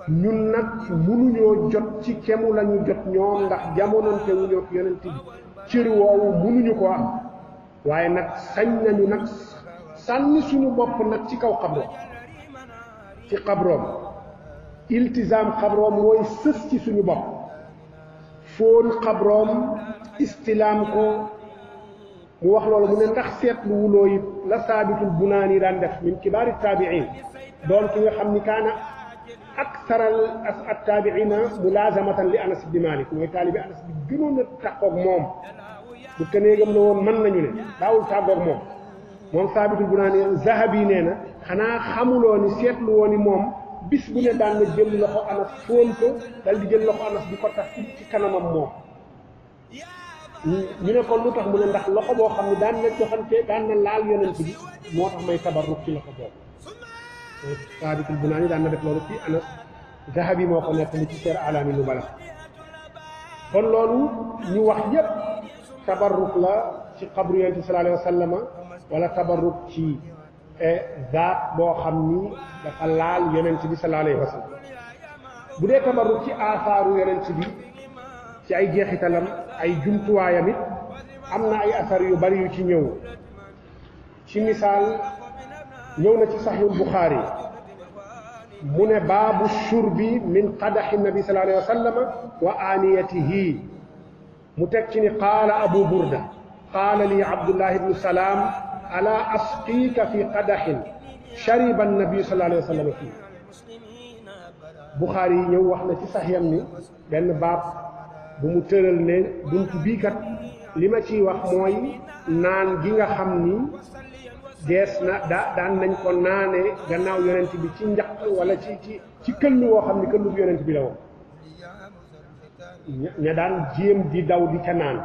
ñun nag mënuñoo jot ci kemu la ñu jot ñoom ndax jamononte wuñoo yonent bi cër woowu mënuñu ko am waaye nag sañ nañu nag sànni suñu bopp nag ci kaw xabroom iltizaam xabroom mooy sës ci suñu bopp fóon xabroom istilaam ko mu wax loolu mu ne ndax seetlu wuloo it la saabitul bunaani daan def min kibaari taabiin doon ki nga xam ni kaana aktaral attaabiina mulaazamatan li anas ibni malik mooy taalibi anas bi gënoon a tàqoog moom bu këneegam la woon mën nañu ne daawul tàggoog moom saabitul bunaani Zahabi nee na xanaa xamuloo ni seetlu woo ni moom bis bu ne daan na jël loxo anas fóon ko dal di jël loxo anas di ko tax ci kanamam moom ñu ne ko lu tax mu ne ndax loxo boo xam ne daan na joxante daan na laal yonent bi moo tax may tabarruk ci loxo boobu saabitul bunaani daan na def loolu ci anas Zahabi moo ko nekk li ci Siyar A'laami Nubala kon loolu ñu wax yépp tabarruk la ci xabru yonent bi sallallahu alayhi wa sallama wala tabarruk ci zaat boo xam ni dafa laal yonent bi sallallahu alayhi wa sallam bu dee tabarruk ci aasaaru yonent bi ci ay jeexitalam ay jumtuwaayam it am na ay asar yu bari yu ci ñëw ci misaal ñëw na ci saxiihul Buxaari mu ne baabu shurbi min qadaxi nabi sallallahu alayhi wa sallam wa aaniyatihi mu teg ci ni qaala abu burda qaala li abdullah ibnu salaam ala asqiika fi qadaxin shariba annabi sallallahu alayhi wa sallam fii Buxaari yi ñëw wax na ci saxiixam ni benn baab bu mu tëral ne buntu bii kat li ma ciy wax mooy naan gi nga xam ni dees na daan nañ ko naane gannaaw yonent bi ci njaq wala ci këll woo xam ni këllu bu yonent bi la woon ña daan jéem di daw di ca naan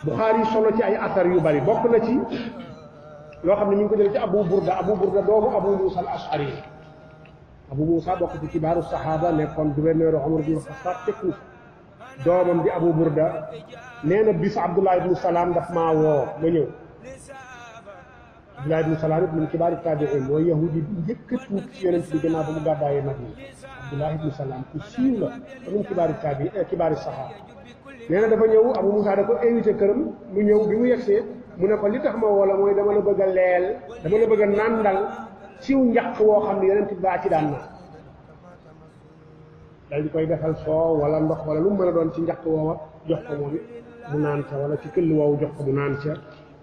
Buxaari yi solo ci ay asar yu bari bokk na ci loo xam ne ñu ngi ko jëlee ci Abu Burda doomu Abu Muusa al Ashari Abu Muusa bokk ci kibaaru saxaaba nekkoon gouverneur Omar ibn Xattaab te Kuufa doomam di Abu Burda nee na bis Abdullah ibnu Salaam daf maa woo ma ñëw Abdullah ibnu Salaam it min kibaari taabi'iin mooy yahudi bi njëkk a tuub ci yonent bi gannaaw ba mu gàddaayee Madina Abdullah ibnu Salaam ku siiw la te min kibaari saxaaba nee na dafa ñëw Abu Muusa da ko invité këram mu ñëw bi mu yegsee mu ne ko li tax ma woo la mooy dama la bëgg a leel dama la bëgg a nàndal ciw njaq woo xam ne yonent bi baa ci daan naan dal di koy defal soow wala ndox wala lu mu mën a doon ci njaq woowa jox ko moom it mu naan ca wala ci këll woowu jox ko mu naan ca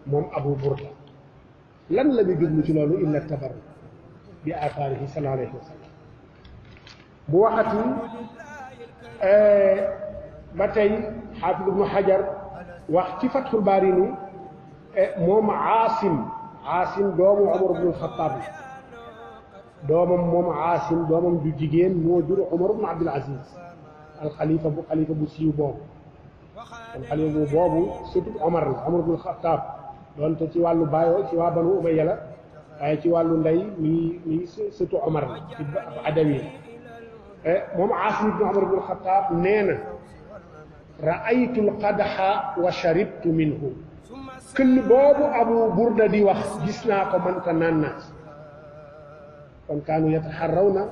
moom Abu Burda lan la ñu jublu ci loolu illa tabarruk bi aasaarihi sallallahu alayhi wa sallam bu waxati ba tey xaafid ibnu Hajar wax ci Fathul Baari ni moom Aasim doomu Umar ibnu Xattaab moom Aasim doomam ju jigéen moo jur Umar ibnu Abdul Aziz xalifa bu siiw boobu kon xalifa boobu surtout Umar la Umar ibnu Xattaab doonte ci wàllu baayoo ci waa Banu Umayya la waaye ci wàllu ndey mi surtout Umar la ci adawi moom Aasim ibnu Umar ibnu Xattaab nee na ra'aytu al-qadaha wa sharibtu minhu këll boobu Abu Burda di wax gis naa ko man ta naan naa ci kon kaanu yataxarrawna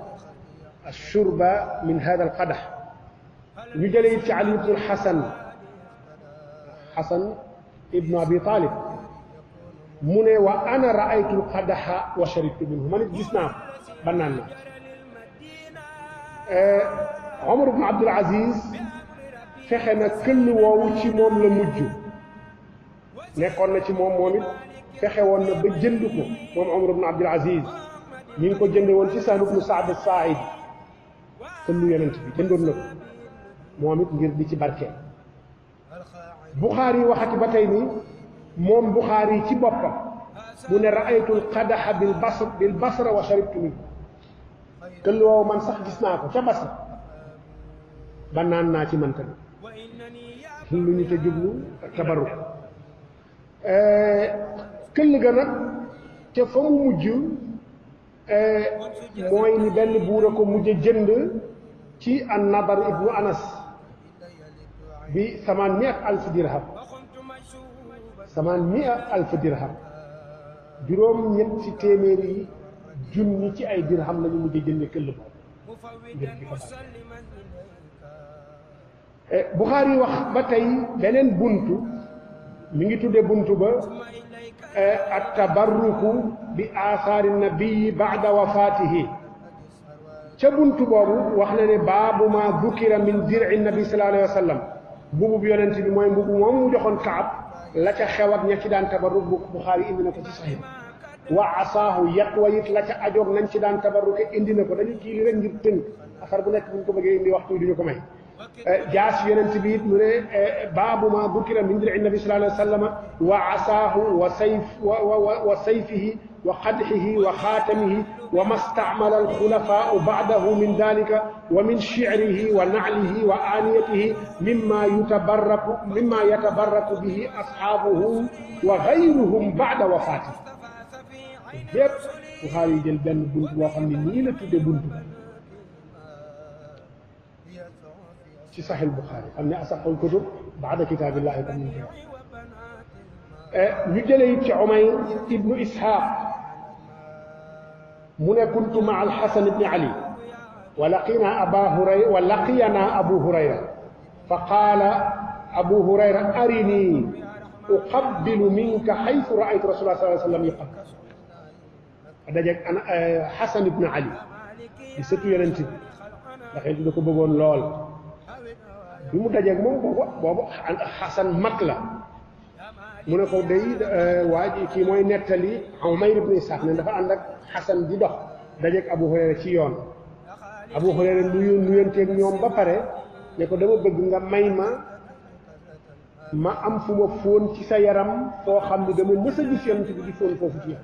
ashurba min hada alqadax ñu jëlee it ci Ali ibnu Xasan ibnu Abi Talib mu ne wa ana raaytu alqadaxa wa sharibtu minhu man it gis naa ko ba naan naa Omar ibnu Abdul Aziz fexe na këll woowu ci moom la mujj nekkoon na ci moom it fexe woon na ba jënd ko moom Omar ibnu Abdul Aziz ñi ngi ko jënde woon ci Sahl ibnu Saad as-Saaidi këllu yonent bi jëndoon na ko moom it ngir di ci barkeel Buxaari waxati ba tey ni moom Buxaari ci boppam mu ne raaytu alqadaxa bil basra wa sharibtu minhu këll woowu man sax gis naa ko ca Basra ba naan naa ci man tamit lu ñu te jublu tabarruk këll ga nag te fa mu mujj mooy ni benn buur a ko mujj jënd ci an-Nadar ibnu Anas bi 800,000 dirham 800,000 dirham juróom-ñetti téeméeri junni ci ay dirham la ñu mujj jënd këll boobu ngir di ko Buxaari wax ba tey beneen buntu mi ngi tudde buntu ba at-tabarruku bi aasaari nabii baada wafaatihi ca buntu boobu wax na ne baabu ma dukira min dir'i nabi sallallahu alayhi wa sallam mbubu bi yonent bi mooy mbubu moom mu joxoon Kaab la ca xew ak ña ci daan tabarruk bu Buxaari indi na ko ci Sahih wa asaahu yat wa it la ca ajoog nañ ci daan tabarruke indi na ko dañu kii li rek ngir tënk afar bu nekk bu ñu ko bëggee indi waxtu duñu ko may jaas yonent bi it mu ne baabu ma dukira min dir'i nabi sallallahu alayhi wa sallam wa asaahu wa sayfihi wa qadxihi wa xaatamihi wa ma staamala alxulafaau baadahu min dalika wa min shicrihi wa naclihi wa aaniyatihi mimma yatabarraku bihi ashaabuhu wa gayruhum baada wafaatihi yépp Buxaari yi jël benn bunt boo xam ne nii la tudde bunt ci Sahih Buxaari xam ne asaxul kutub baada kitaabillahi comme ni ko ñu jëlee it ci Umayr ibnu Isxaaq mu ne kuntu maa al-Hasan ibni Ali wa laqiyanaa Abu Hurayra fa qaala Abu Hurayra arinii uqabbilu minka xaytu raaytu rasulallah sallallahu alayhi wa sallam yuqabbil dajeeg Hasan ibni Ali di sëtu yonent bi ndax it da ko bëggoon lool bi mu dajeeg moom boobu Hasan mag la mu ne ko day waa ji kii mooy nettali Umayr ibn Isxaaq ne dafa ànd ak Hasan di dox dajeeg Abu Hurayra ci yoon Abu Hurayra nuyonteeg ñoom ba pare ne ko dama bëgg nga may ma am fu ma fóon ci sa yaram foo xam ne dama mës a gis yonent bi di fóon foofu ci yow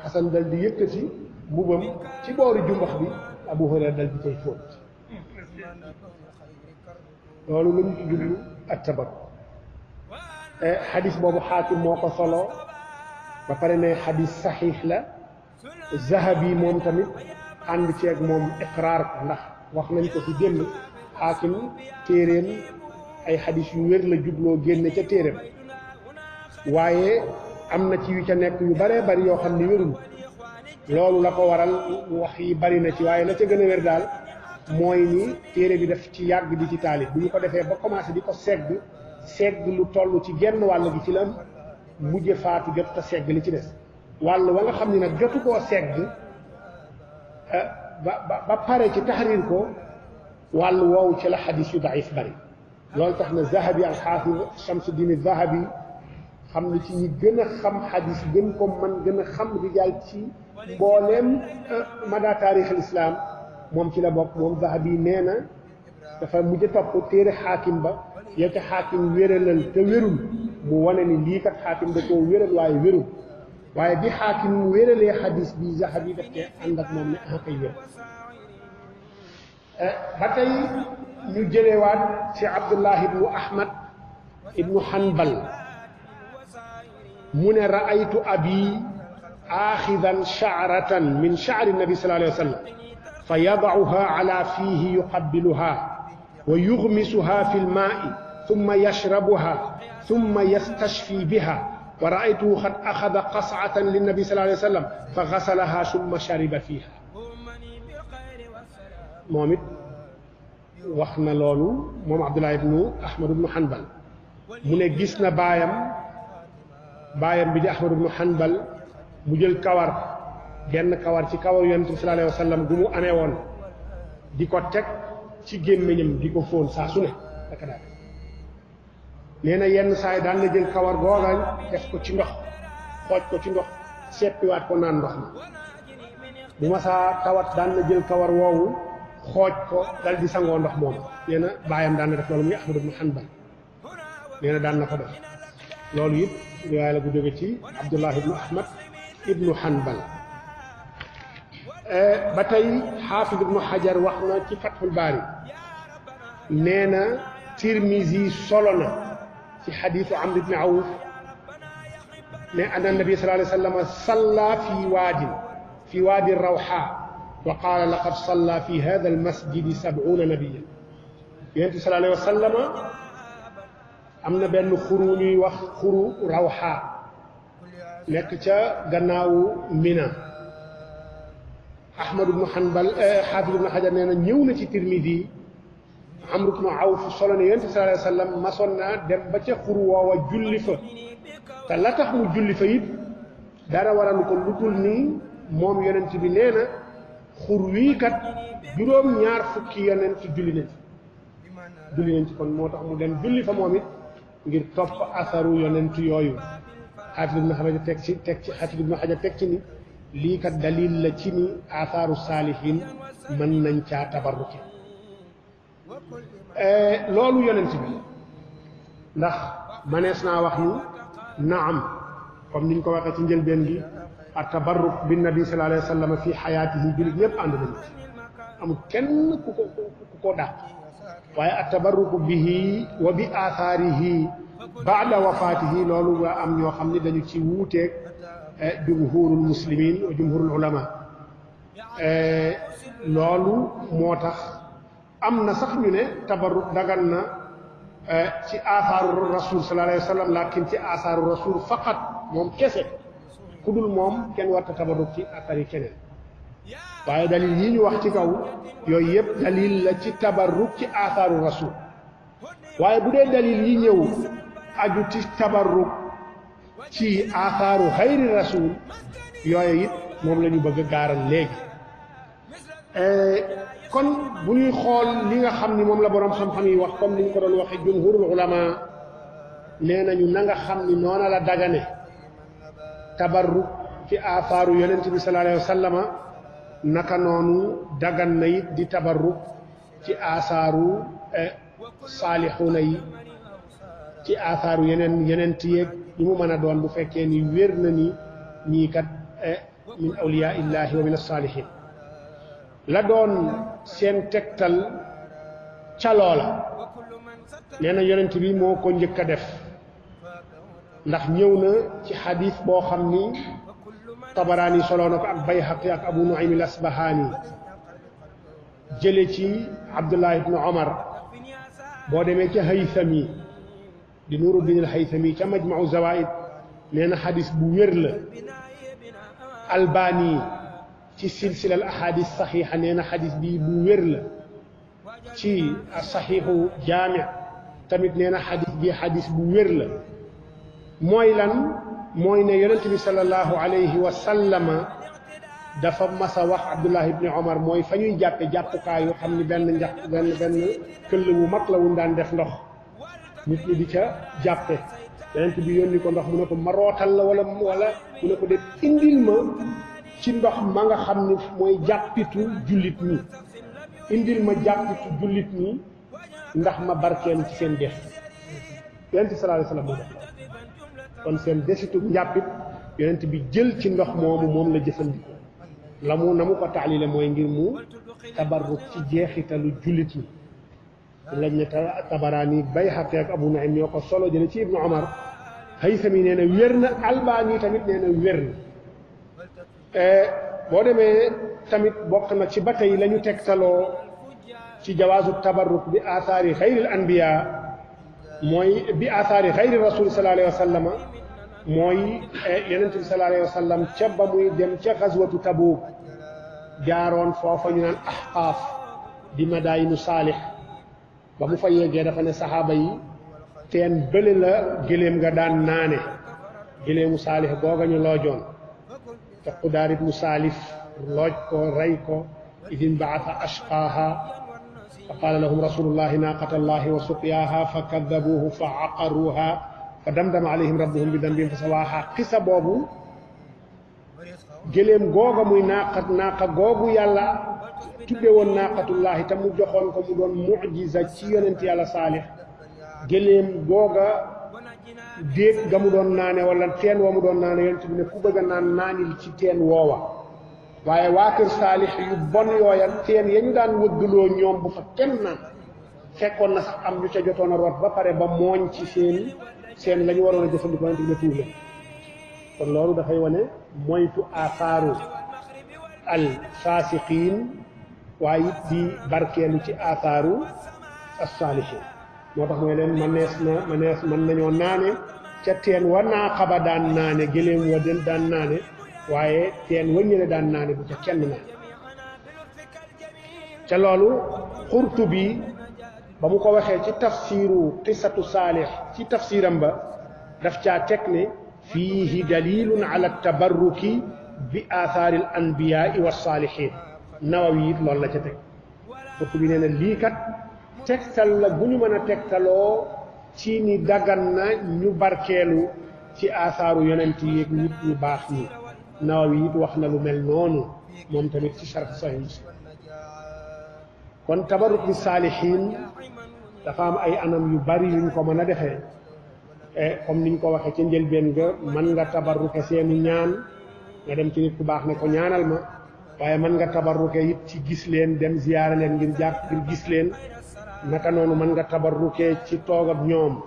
Hasan dal di yëkkati mbubam ci boori jumbax bi Abu Hurayra dal di koy fóon loolu la ñu ci jublu ak tabarruk xadis boobu Xaakim moo ko solo ba pare ne xadis saxiix la Zahabi moom tamit ànd ceeg moom iqraar ko ndax wax nañ ko fi démb Xaakim téeréem ay xadis yu wér la jubloo génne ca téeréem waaye am na ci yu ca nekk yu baree bari yoo xam ni wérul loolu la ko waral wax yi bari na ci waaye la ca gën a wér daal mooy ni téere bi def ci yàgg di ci taalif bu ñu ko defee ba commencé di ko segg lu toll ci genn wàll gi ci la mujje faatu jot te segg li ci des wàll wa nga xam ne nag jotu koo segg ba pare ci taxriir ko wàll woowu ci la xadis yu daif bari loolu tax na Zahabi al-Xaafis Shamsuddin Zahabi xam ne ci ñi gën a xam xadis gën ko man gën a xam rijaal ci mbooleem mada taarix al islam moom ci la bokk moom Zahabi nee na dafa mujj topp téere Xaakim ba yow ca Xaakim wéralal te wérul mu wane ni lii kat Xaakim da koo wéral waaye wérul waaye bi Xaakim wéralee xadis bi Zahabi daf cee ànd ak moom ne ah kay wér ba tey ñu jëlewaat ci Abdullah ibnu Ahmad ibnu Hanbal mu ne raaytu abi aaxidan sha'ratan min sha'ri nabi sallallahu alayhi wa sallam fa yada'uha ala fiihi yuqabbiluha wa yughmisuha fi lmaa'i thumma yashrabuha thumma yastashfi biha wa ra'aytuhu qad akhadha qas'atan linnabi sallallahu alayhi wa sallam fa ghasalaha thumma shariba fiha moom it wax na loolu moom Abdullah ibnu Ahmad ibnu Hanbal mu ne gis na baayam bi di Ahmad ibnu Hanbal mu jël kawar genn kawar ci kawar yonent bi sallallahu alayhi wa sallam gu mu amee woon di ko teg ci gémmiñam di ko fóon saa su ne daka daal nee na yenn saa yi daan na jël kawar googa def ko ci ndox xooj ko ci ndox seppiwaat ko naan ndox ma bu ma saa tawat daan na jël kawar woowu xooj ko dal di sangoo ndox moom nee na baayam daan na def loolu muy Ahmad ibnu Hanbal nee na daan na ko def loolu it riwaaya la bu jóge ci Abdullah ibnu Ahmad ibnu Hanbal ba tey xaafid ibnu Hajar wax na ci Fathul Baari nee na Tirmizi solo na ci xadiisu Amr ibn Awf ne anna nabi sallallahu alayhi wa sallam salla fi waadi rawha wa qaala laqad salla fi hada almasjidi 70 nabiyyan yonent bi sallallahu alayhi wa sallam am na benn xuru ñuy wax xuru rawha nekk ca gannaawu Mina Ahmad ibnu Hanbal xaafid ibnu Hajar nee na ñëw na ci Tirmidi Amr ibnu Awf solo ne yonent bi sallallahu alayhi wa sallam masoon naa dem ba ca xur woowa julli fa te la tax mu julli fa it dara waralu ko lu dul nii moom yonent bi nee na xur wii kat juróom-ñaar fukki yonent julli nañ ci kon moo tax mu dem julli fa moom it ngir topp asaru yonent yooyu xaafid ibnu Hajar xaafid ibnu Hajar teg ci ni lii kat dalil la ci ni asaaru saalihin mën nañ caa tabarruki loolu yonent bi ndax manees naa wax ni naam comme niñ ko waxee ci njëlbeen gi at tabarruk bi nabi sallallahu alayhi wa sallam fi xayaatihi jullit ñëpp ànd nañu ci amul kenn ku ko dàq waaye at tabarruku bihi wa bi asaarihi baada wafaatihi loolu nga am ñoo xam ni dañu ci wuuteeg jumhurul muslimin wa jumhurul ulama loolu moo tax am na sax ñu ne tabarruk dagan na ci asaaru rasul sallallahu alayhi wa sallam lakin ci asaaru rasul faqat moom kese ku dul moom kenn warta tabarruk ci asari keneen waaye dalil yi ñu wax ci kaw yooyu yëpp dalil la ci tabarruk ci asaaru rasul waaye bu dee dalil yi ñëw aju ci tabarruk ci asaaru xayri rasul yooyu it moom la ñu bëgg a gaaral léegi kon bu ñuy xool li nga xam ni moom la boroom xam-xam yi wax comme ni ñu ko doon waxee jumhurul ulama nee nañu na nga xam ni noona la dagane tabarruk ci asaaru yonent bi sallallahu alayhi wa sallama naka noonu dagan na it di tabarruk ci asaaru saalixuuna yi ci asaaru yeneen yeeg yi mu mën a doon bu fekkee ni wér na ni ñii kat min awliyaa illahi wa min as-saalihin la doon seen tegtal ca loola nee na yonent bi moo ko njëkk a def ndax ñëw na ci xadis boo xam ni Tabaraani soloo na ko ak Bayhaqi ak Abu Nuaym al-Asbahaani jële ci Abdullah ibnu Omar boo demee ca Haythami di Nuruddin al-Haythami ca Majma'u Zawaid nee na xadis bu wér la Albani ci silsila al ahadis saxiixa nee na xadis bii bu wér la ci saxiixu jaami tamit nee na xadis bii xadis bu wér la mooy lan mooy ne yonent bi sallallahu alayhi wa sallama dafa mas a wax Abdullah ibni Omar mooy fa ñuy jàppe jàppukaay yoo xam ni benn këll wu mag la wuñ daan def ndox nit ñi di ca jàppe yonent bi yónni ko ndox mu ne ko ma rootal la wala mu ne ko de indil ma ci ndox ma nga xam ni mooy jàppitu jullit ñi indil ma jàppitu jullit ñi ndax ma barkeelu ci seen dex yonent bi sallallahu alayhi wa sallam moo def kon seen desitu njàppit yonent bi jël ci ndox moomu moom la jëfandikoo la mu na mu ko taalile mooy ngir mu tabarruk ci jeexitalu jullit ñi lañ ne Tabaraani Bayhaqi ak Abu Nuaym ñoo ko solo jële ci Ibnu Omar Haythami nee na wér na Albani tamit nee na wér na boo demee tamit bokk na ci ba tey la ñu tegtaloo ci jawaazu tabarruk bi aathaari xayril anbiya mooy bi aathaari xayri rasul sallallahu alayhi wa sallam mooy yonent bi sallallahu alayhi wa sallam ca ba muy dem ca xaswatu Tabuuk jaaroon foofa ñu naan Ahqaaf di Madaayinu Saalix ba mu fa yeggee dafa ne saxaaba yi teen bële la gëléem nga daan naane gëléemu Saalix googa ñu loojoon te Qudaar ibnu Saalif looj ko rey ko idin baata ashqaaha fa qaala lahum rasulullahi naaqata allahi wa suqyaaha fa kaddabuuhu fa aqaruuha fa damdama alayhim rabbuhum bi dambihim fa sawaaha xisa boobu gëléem googa muy naaqa googu yàlla tudde woon naaqatullahi te mu joxoon ko mu doon mujiza ci yonent yàlla Saalix gëléem googa déeg ga mu doon naane wala teen wa mu doon naane yonent bi ne ku bëgg a naan naanil ci teen woowa waaye waa kër Saalix yu bon yooya teen ya ñu daan wëggaloo ñoom bu fa kenn naan fekkoon na sax am ñu ca jotoon a root ba pare ba mooñ ci seen la ñu waroon a jëfandikoo yonent bi ne tuub la kon loolu dafay wane moytu aasaaru al faasiqiin waaye it di barkeelu ci aasaaru as-saalihiin moo tax mooy leen mën nañoo naane ca teen wa naaqa ba daan naane gëléem wa daan naane waaye teen wa ñële daan naane bu ca kenn naane ca loolu Qurtubi ba mu ko waxee ci tafsiru qissatu Saalix ci tafsiram ba daf caa teg ne fiihi dalilun ala tabarruki bi aathaari al anbiyaai wa saalihin Nawawi it loolu la ca teg Qurtubi nee na lii kat tegtal la bu ñu mën a tegtaloo ci ni dagan na ñu barkeelu ci aasaaru yonent yi ak nit ñu baax ñi Nawawi it wax na lu mel noonu moom tamit ci sharh Sahih kon tabarruk bi saalihin dafa am ay anam yu bari yuñ ko mën a defee comme niñ ko waxee ca njëlbeen ga mën nga tabarruke seeni ñaan nga dem ci nit ku baax ne ko ñaanal ma waaye mën nga tabarruke it ci gis leen dem ziyaara leen ngir gis leen naka noonu mën nga tabarruke ci toog ak ñoom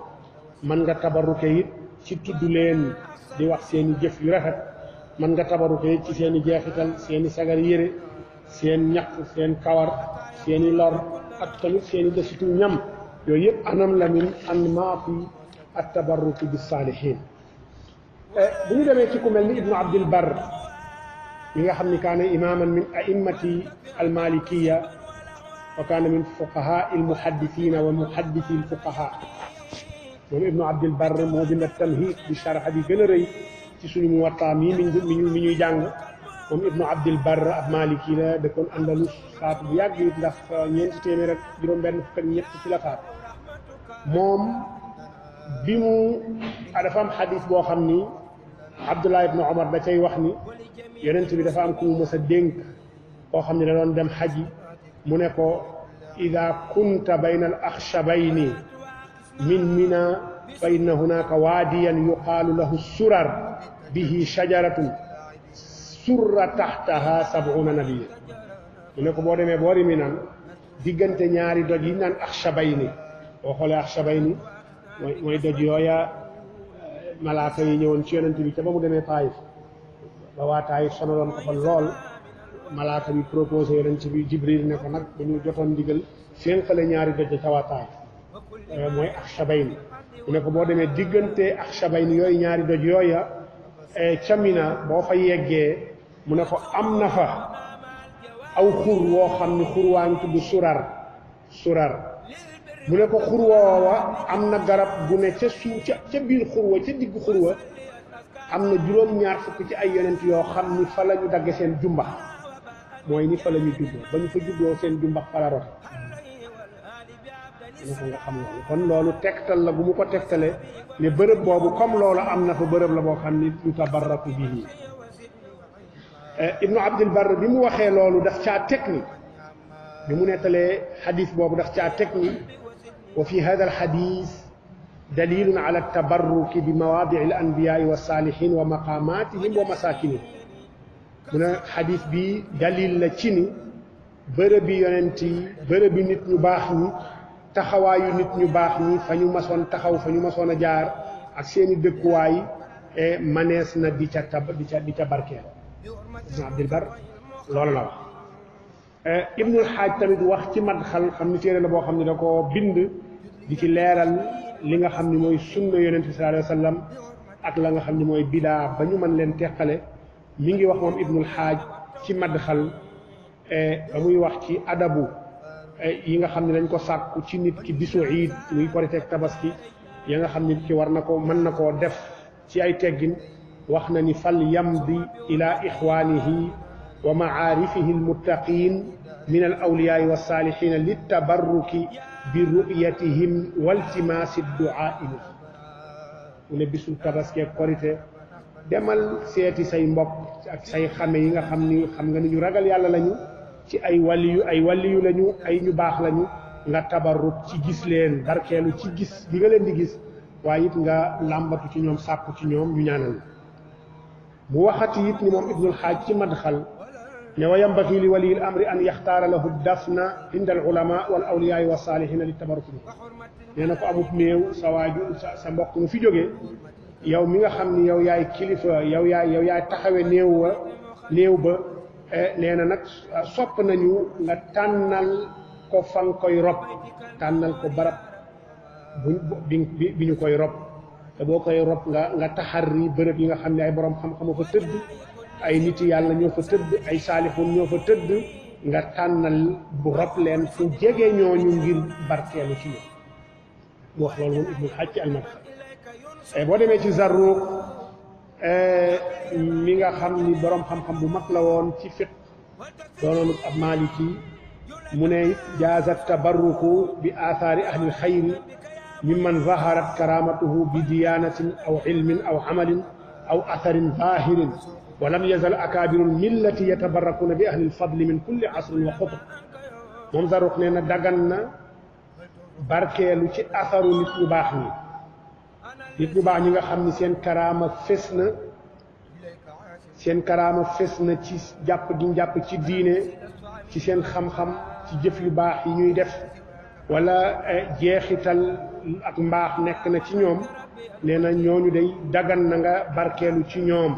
mën nga tabarruke it ci tudd leen di wax seeni jëf yu rafet mën nga tabarruke it ci seeni jeexital seeni sagar yére seen ñaq seen kawar seeni lor ak tamit seeni desitu ñam yooyu yëpp anam la min anmaati at-tabarruki bis-saalihiin bu ñu demee ci ku mel ni Ibnu Abdil Barr mi nga xam ni kaana imaaman min a'immati al-maalikiya wa kaana min fuqahaa al-muhaddisiina wa muhaddisi al-fuqahaa moom Ibnu Abdil Barr moo bind at-Tamhiid di sharh bi gën a rëy ci suñu Muwatta mi ñuy jàng moom Ibnu Abdil Barr ab Maliki la dëkkoon Andalus faatu bu yàgg it ndax ñeenti téeméer ak juróom-benn fukk ak ñett ci la faatu moom bi mu dafa am xadis boo xam ni Abdullah ibnu Omar da cay wax ni yonent bi dafa am ku mu mës a dénk koo xam ne da doon dem xaji mu ne ko ida kunta bayna al axshabayni min mina fa inna hunaka waadiyan yuqaalu lahu surar bihi shajaratun surra taxtaha sab'una nabiyya mu ne ko boo demee boori Minan diggante ñaari doj yi naan axshabayni boo xoolee axshabayni mooy doj yooya malaaka yi ñëwoon ci yonent bi ca ba mu demee Taayif ba waa Taayif sonaloon ko fa lool malaaka bi proposé yonent bi Jibril ne ko nag dañu jotoon ndigal fénqale ñaari doj ca waa Taayif mooy axshabayni mu ne ko boo demee diggante axshabayni yooyu ñaari doj yooya ca Mina boo fa yeggee mu ne ko am na fa aw xur woo xam ni xur waa ngi tudd surar mu ne ko xur woowa am na garab gu ne ca suuf ca biir xur wa ca diggu xur wa am na juróom-ñaar fukk ci ay yonent yoo xam ni fa la ñu dagge seen jumbax mooy ni fa la ñu juddoo ba ñu fa juddoo seen jumbax fa la rote mu ne ko nga xam loolu kon loolu tegtal la bu mu ko tegtale ne bërëb boobu comme loolu am na fa bërëb la boo xam ni yu tabarraku bihi Ibnu Abdil Barr bi mu waxee loolu daf caa teg ni bi mu nettalee xadis boobu daf caa teg ni wa fi hada al xadis dalilun ala tabarruki bi mawaadici al anbiyaai wa saalihin wa maqamatihim wa masakinihim mu ne xadis bi dalil la ci ni bërëbi yonent yi bërëbi nit ñu baax ñi taxawaayu nit ñu baax ñi fa ñu masoon taxaw fa ñu masoon a jaar ak seeni dëkkuwaay manees na di ca barkeel Ibnu Abdil Barr loolu la wax Ibnul Xaaj tamit wax ci Madxal xam ni téere la boo xam ne da ko bind di ci leeral li nga xam ni mooy sunna yonent bi sallallahu alayhi wa sallam ak la nga xam ni mooy bidaa ba ñu mën leen teqale mi ngi wax moom Ibnul Xaaj ci madxal ba muy wax ci adabu yi nga xam ne dañ ko sàkku ci nit ki bisu iid muy korite ak tabaski ya nga xam nit ki war na ko mën na koo def ci ay teggin wax na ni fal yamdi ila ixwaanihi wa macaarifihi almuttaqin min al awliyaai walsaalihina litabarruki bi ru'yatihim waltimaasi duaa ilayhi mu ne bisu tabaski ak korite demal seeti say mbokk ak say xame yi nga xam nga ni ñu ragal yàlla lañu ci ay waliyu lañu ay ñu baax lañu nga tabarruk ci gis leen barkeelu ci gis bi nga leen di gis waaye it nga làmbatu ci ñoom sàkku ci ñoom ñu ñaanal mu waxati it ni moom Ibnul Xaaj ci madxal ne wa yambagi li waliyil amri an yaxtaara lahu dafna inda al ulama wal awliyaai wa saalihina li tabarruk bi nee na ko amut néew sa waaju sa mbokk mu fi jógee yow mi nga xam ni yow yaay kilifa yow yaay taxawe néew ba nee na nag sopp nañu nga tànnal ko fa nga koy rob tànnal ko barab bi ñu koy rob te boo koy rob nga taxarri bërëb yi nga xam ne ay borom xam-xam fa tëdd ay nit yàlla ñoo fa tëdd ay saalixun ñoo fa tëdd nga tànnal bu rob leen fu jege ñooñu ngir barkeelu ci ñoom mu wax loolu moom Ibnul Xaaj ci almadxal boo demee ci Zarruq mi nga xam ni borom xam-xam bu mag la woon ci fiq doonoon ab maliki mu ne jaaza tabarruku bi aathaari ahli lxayri mimman zaharat karamatuhu bi diyanatin aw ilmin aw amalin aw atharin zahirin wa lam yazal akaabiru lmillati yatabarrakuna bi ahli lfadli min kulli asrin wa xutb moom Zarruq nee na dagan na barkeelu ci atharu nit ñu baax ñi nit ñu baax ñi nga xam ni seen karaama fes na ci jàpp gi jàpp ci diine ci seen xam-xam ci jëf yu baax yi ñuy def wala jeexital ak mbaax nekk na ci ñoom nee na ñooñu day dagan na nga barkeelu ci ñoom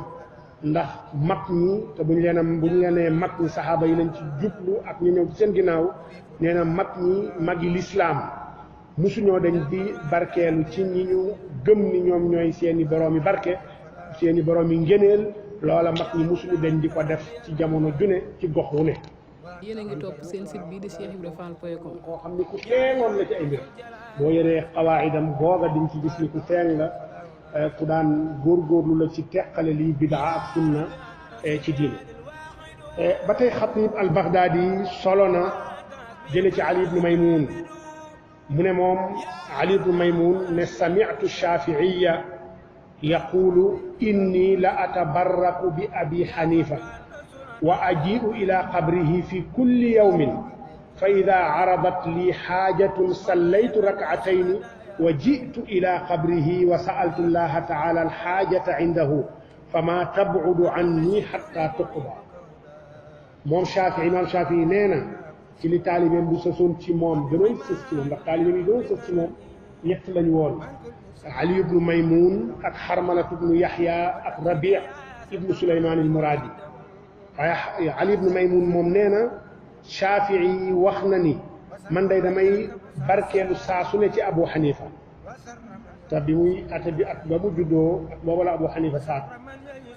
ndax mag ñi te bu ñu leen mag ñi saxaaba yi lañ ci jublu ak ñu ñëw ci seen ginnaaw nee na mag ñi magi lislaam musuñoo dañ di barkeelu ci ñi ñu gëm ni ñoom ñooy seeni borom yi barke seeni borom yi ngëneel loola mag ñi musuñu dañ di ko def ci jamono june ci gox wu ne. yéen a ngi topp seen site bii di cheikhibrafall.com. koo xam ni ku teengoon la ci ay mbir boo yoree xawaayidam googa diñ ci gis ni ku teeng la ku daan góorgóorlu la ci teqale lii bidaa ak sunna ci diine. ba tey Xatib al-Baghdadi solo na jële ci Ali ibnu Maymun mu ne moom Ali ibnu Maymun ne sami'tu Shafi'iya yaqulu inni la atabarraku bi abi Hanifa wa aji'u ila qabrihi fi kulli yawmin fa ida aradat li xaajatun sallaytu rak'atayni wa ji'tu ila qabrihi wa sa'altu allaha ta'ala alxaajata indahu fama tab'udu anni hatta tuqda moom Shafii imaam Shafii nee na ci li taalibeem bu sësoon ci moom gënoon sës ci moom ndax taalibeem yi gënoon sës ci moom ñett lañu woon Ali ibnu Maymun ak Xarmalatu ibnu Yaxya ak Rabi' ibnu Suleymaan al-Muraadi waaye Ali ibnu Maymun moom nee na Shafii wax na ni man day damay barkeelu saa su ne ci Abu Xanifa te bi muy ate bi at ba mu juddoo ak booba la Abu Xanifa saat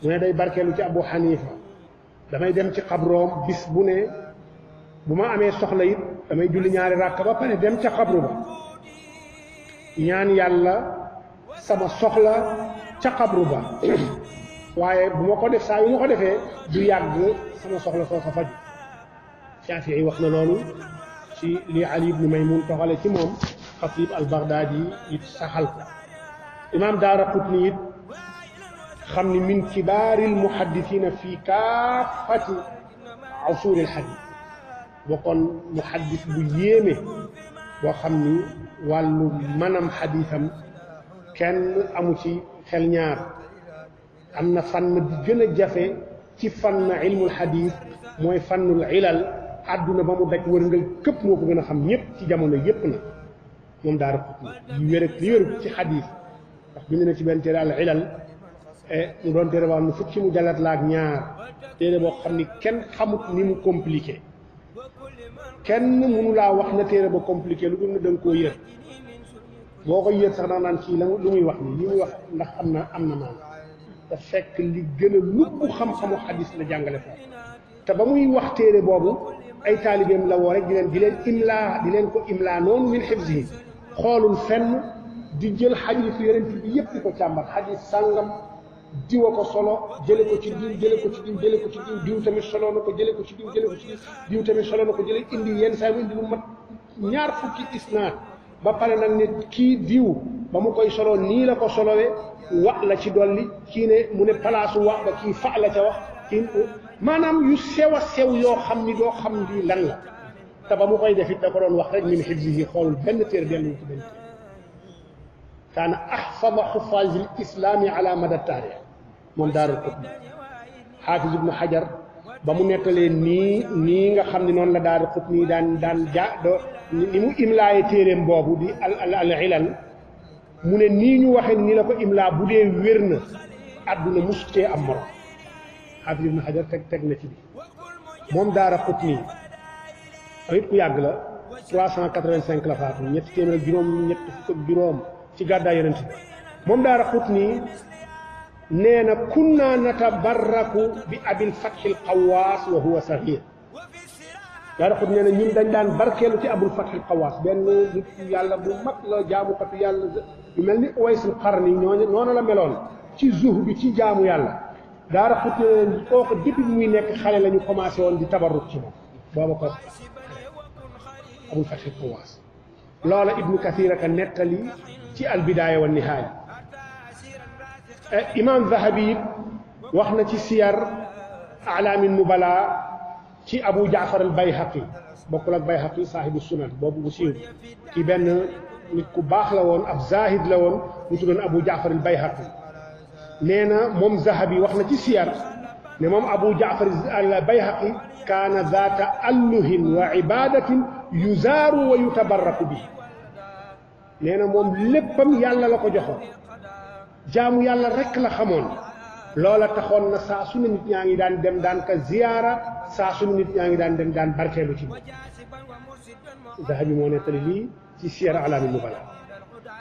mu ne day barkeelu ci Abu Xanifa damay dem ci xabroom bis bu ne bu ma amee soxla it damay julli ñaari ràkk ba pare dem ca xabru ba ñaan yàlla sama soxla ca xabru ba waaye bu ma ko def saa yu ma ko defee du yàgg sama soxla soo sa faju Shafii wax na loolu ci li Ali ibnu Maymun toxale ci moom Xatib al-Baghdadi it saxal ko imaam Daaraqutni it xam ni min kibaaril muhaddisiina fii kaafati usuuril hadiis bokkoon muhaddis bu yéeme boo xam ni wàllu manam xadiisam kenn amu ci xel ñaar am na fànn bi gën a jafe ci fànn ilmul xadiis mooy fànnul ilal àdduna ba mu daj wërngal këpp moo ko gën a xam ñëpp ci jamono yëpp na moom Daaraqutni li wér ak li wér ci xadiis ndax bind na ci benn téere al ilal mu doon téere boo xam ne fukki mu jalat la ak ñaar téere boo xam ni kenn xamut ni mu compliqué kenn mënu laa wax na téere ba compliqué lu dul na da nga koo yër boo ko yéet sax naan kii la lu muy wax nii li muy wax ndax am na maanaam te fekk li gën a lupp xam-xamu xadis la jàngale foofu te ba muy wax téere boobu ay taalibeem la woo rek di leen ko imlaa noonu min xifsihi xoolul fenn di jël xadiis yonent bi yépp di ko càmbar xadiis sàngam diwa ko solo jële ko ci diw tamit solo na ko jële ko ci diw tamit solo na ko jële indi yenn saa mu indi lu mat ñaar fukki isnaad ba pare nag ne kii diw ba mu koy solo nii la ko solowee wa la ci dolli kii ne mu ne palaasu wa ba kii fa la ca wax kii maanaam yu sew a sew yoo xam ni doo xam lii lan la te ba mu koy def it da ko doon wax rek min xifzihi xoolul benn téere dellu ci benn téere kaana axfada xufaazi l islaami ala mada taarix moom daarul qutni xaafis ibnu xajar ba mu nettalee nii nga xam ne noonu la daarul qutni daan ni mu imlaaye téeréem boobu di al ilal mu ne nii ñu waxee ni la ko imlaa bu dee wér na àdduna mustee am morom xaafis ibnu xajar teg na ci bi moom daara qutni it ku yàgg la 385 la faatu ñetti téeméer ak juróom ci gàddaay yonent bi moom daara qutni nee na kunna natabarraku bi abil fathil qawaas wa huwa saxiir daara qutni nee na ñun dañ daan barkeelu ci abul fathil qawaas benn nit yàlla bu mag la jaamukatu yàlla yu mel ni Uwaysul Qarni noonu la meloon ci zuhd bi ci jaamu yàlla daara qutni nee kooku depuis muy nekk xale la ñu commencé woon di tabarruk ci moom booba ko abul fathil qawaas loola ibnu kathir aka nettali ci albidaaya wa nihaaya imam Zahabi it wax na ci siyar alaami nubala ci abu jaafar al bayhaqi bokkul ak bayhaqi saahibu sunan boobu bu siiw ci benn nit ku baax la woon ab zahid la woon mu tuddoon abu jaafar al bayhaqi nee na moom Zahabi wax na ci siyar ne moom abu jaafar al bayhaqi kaana zaata alluhin wa ibadatin yuzaaru wa yutabarraku bi nee na moom léppam yàlla la ko joxoon jaamu yàlla rek la xamoon loola taxoon na saa su ne nit ñaa ngi daan dem daan ka ziyaara saa su ne nit ñaa ngi daan dem daan barkeelu ci moom Zahabi moo nettali lii ci siyar alaami nubala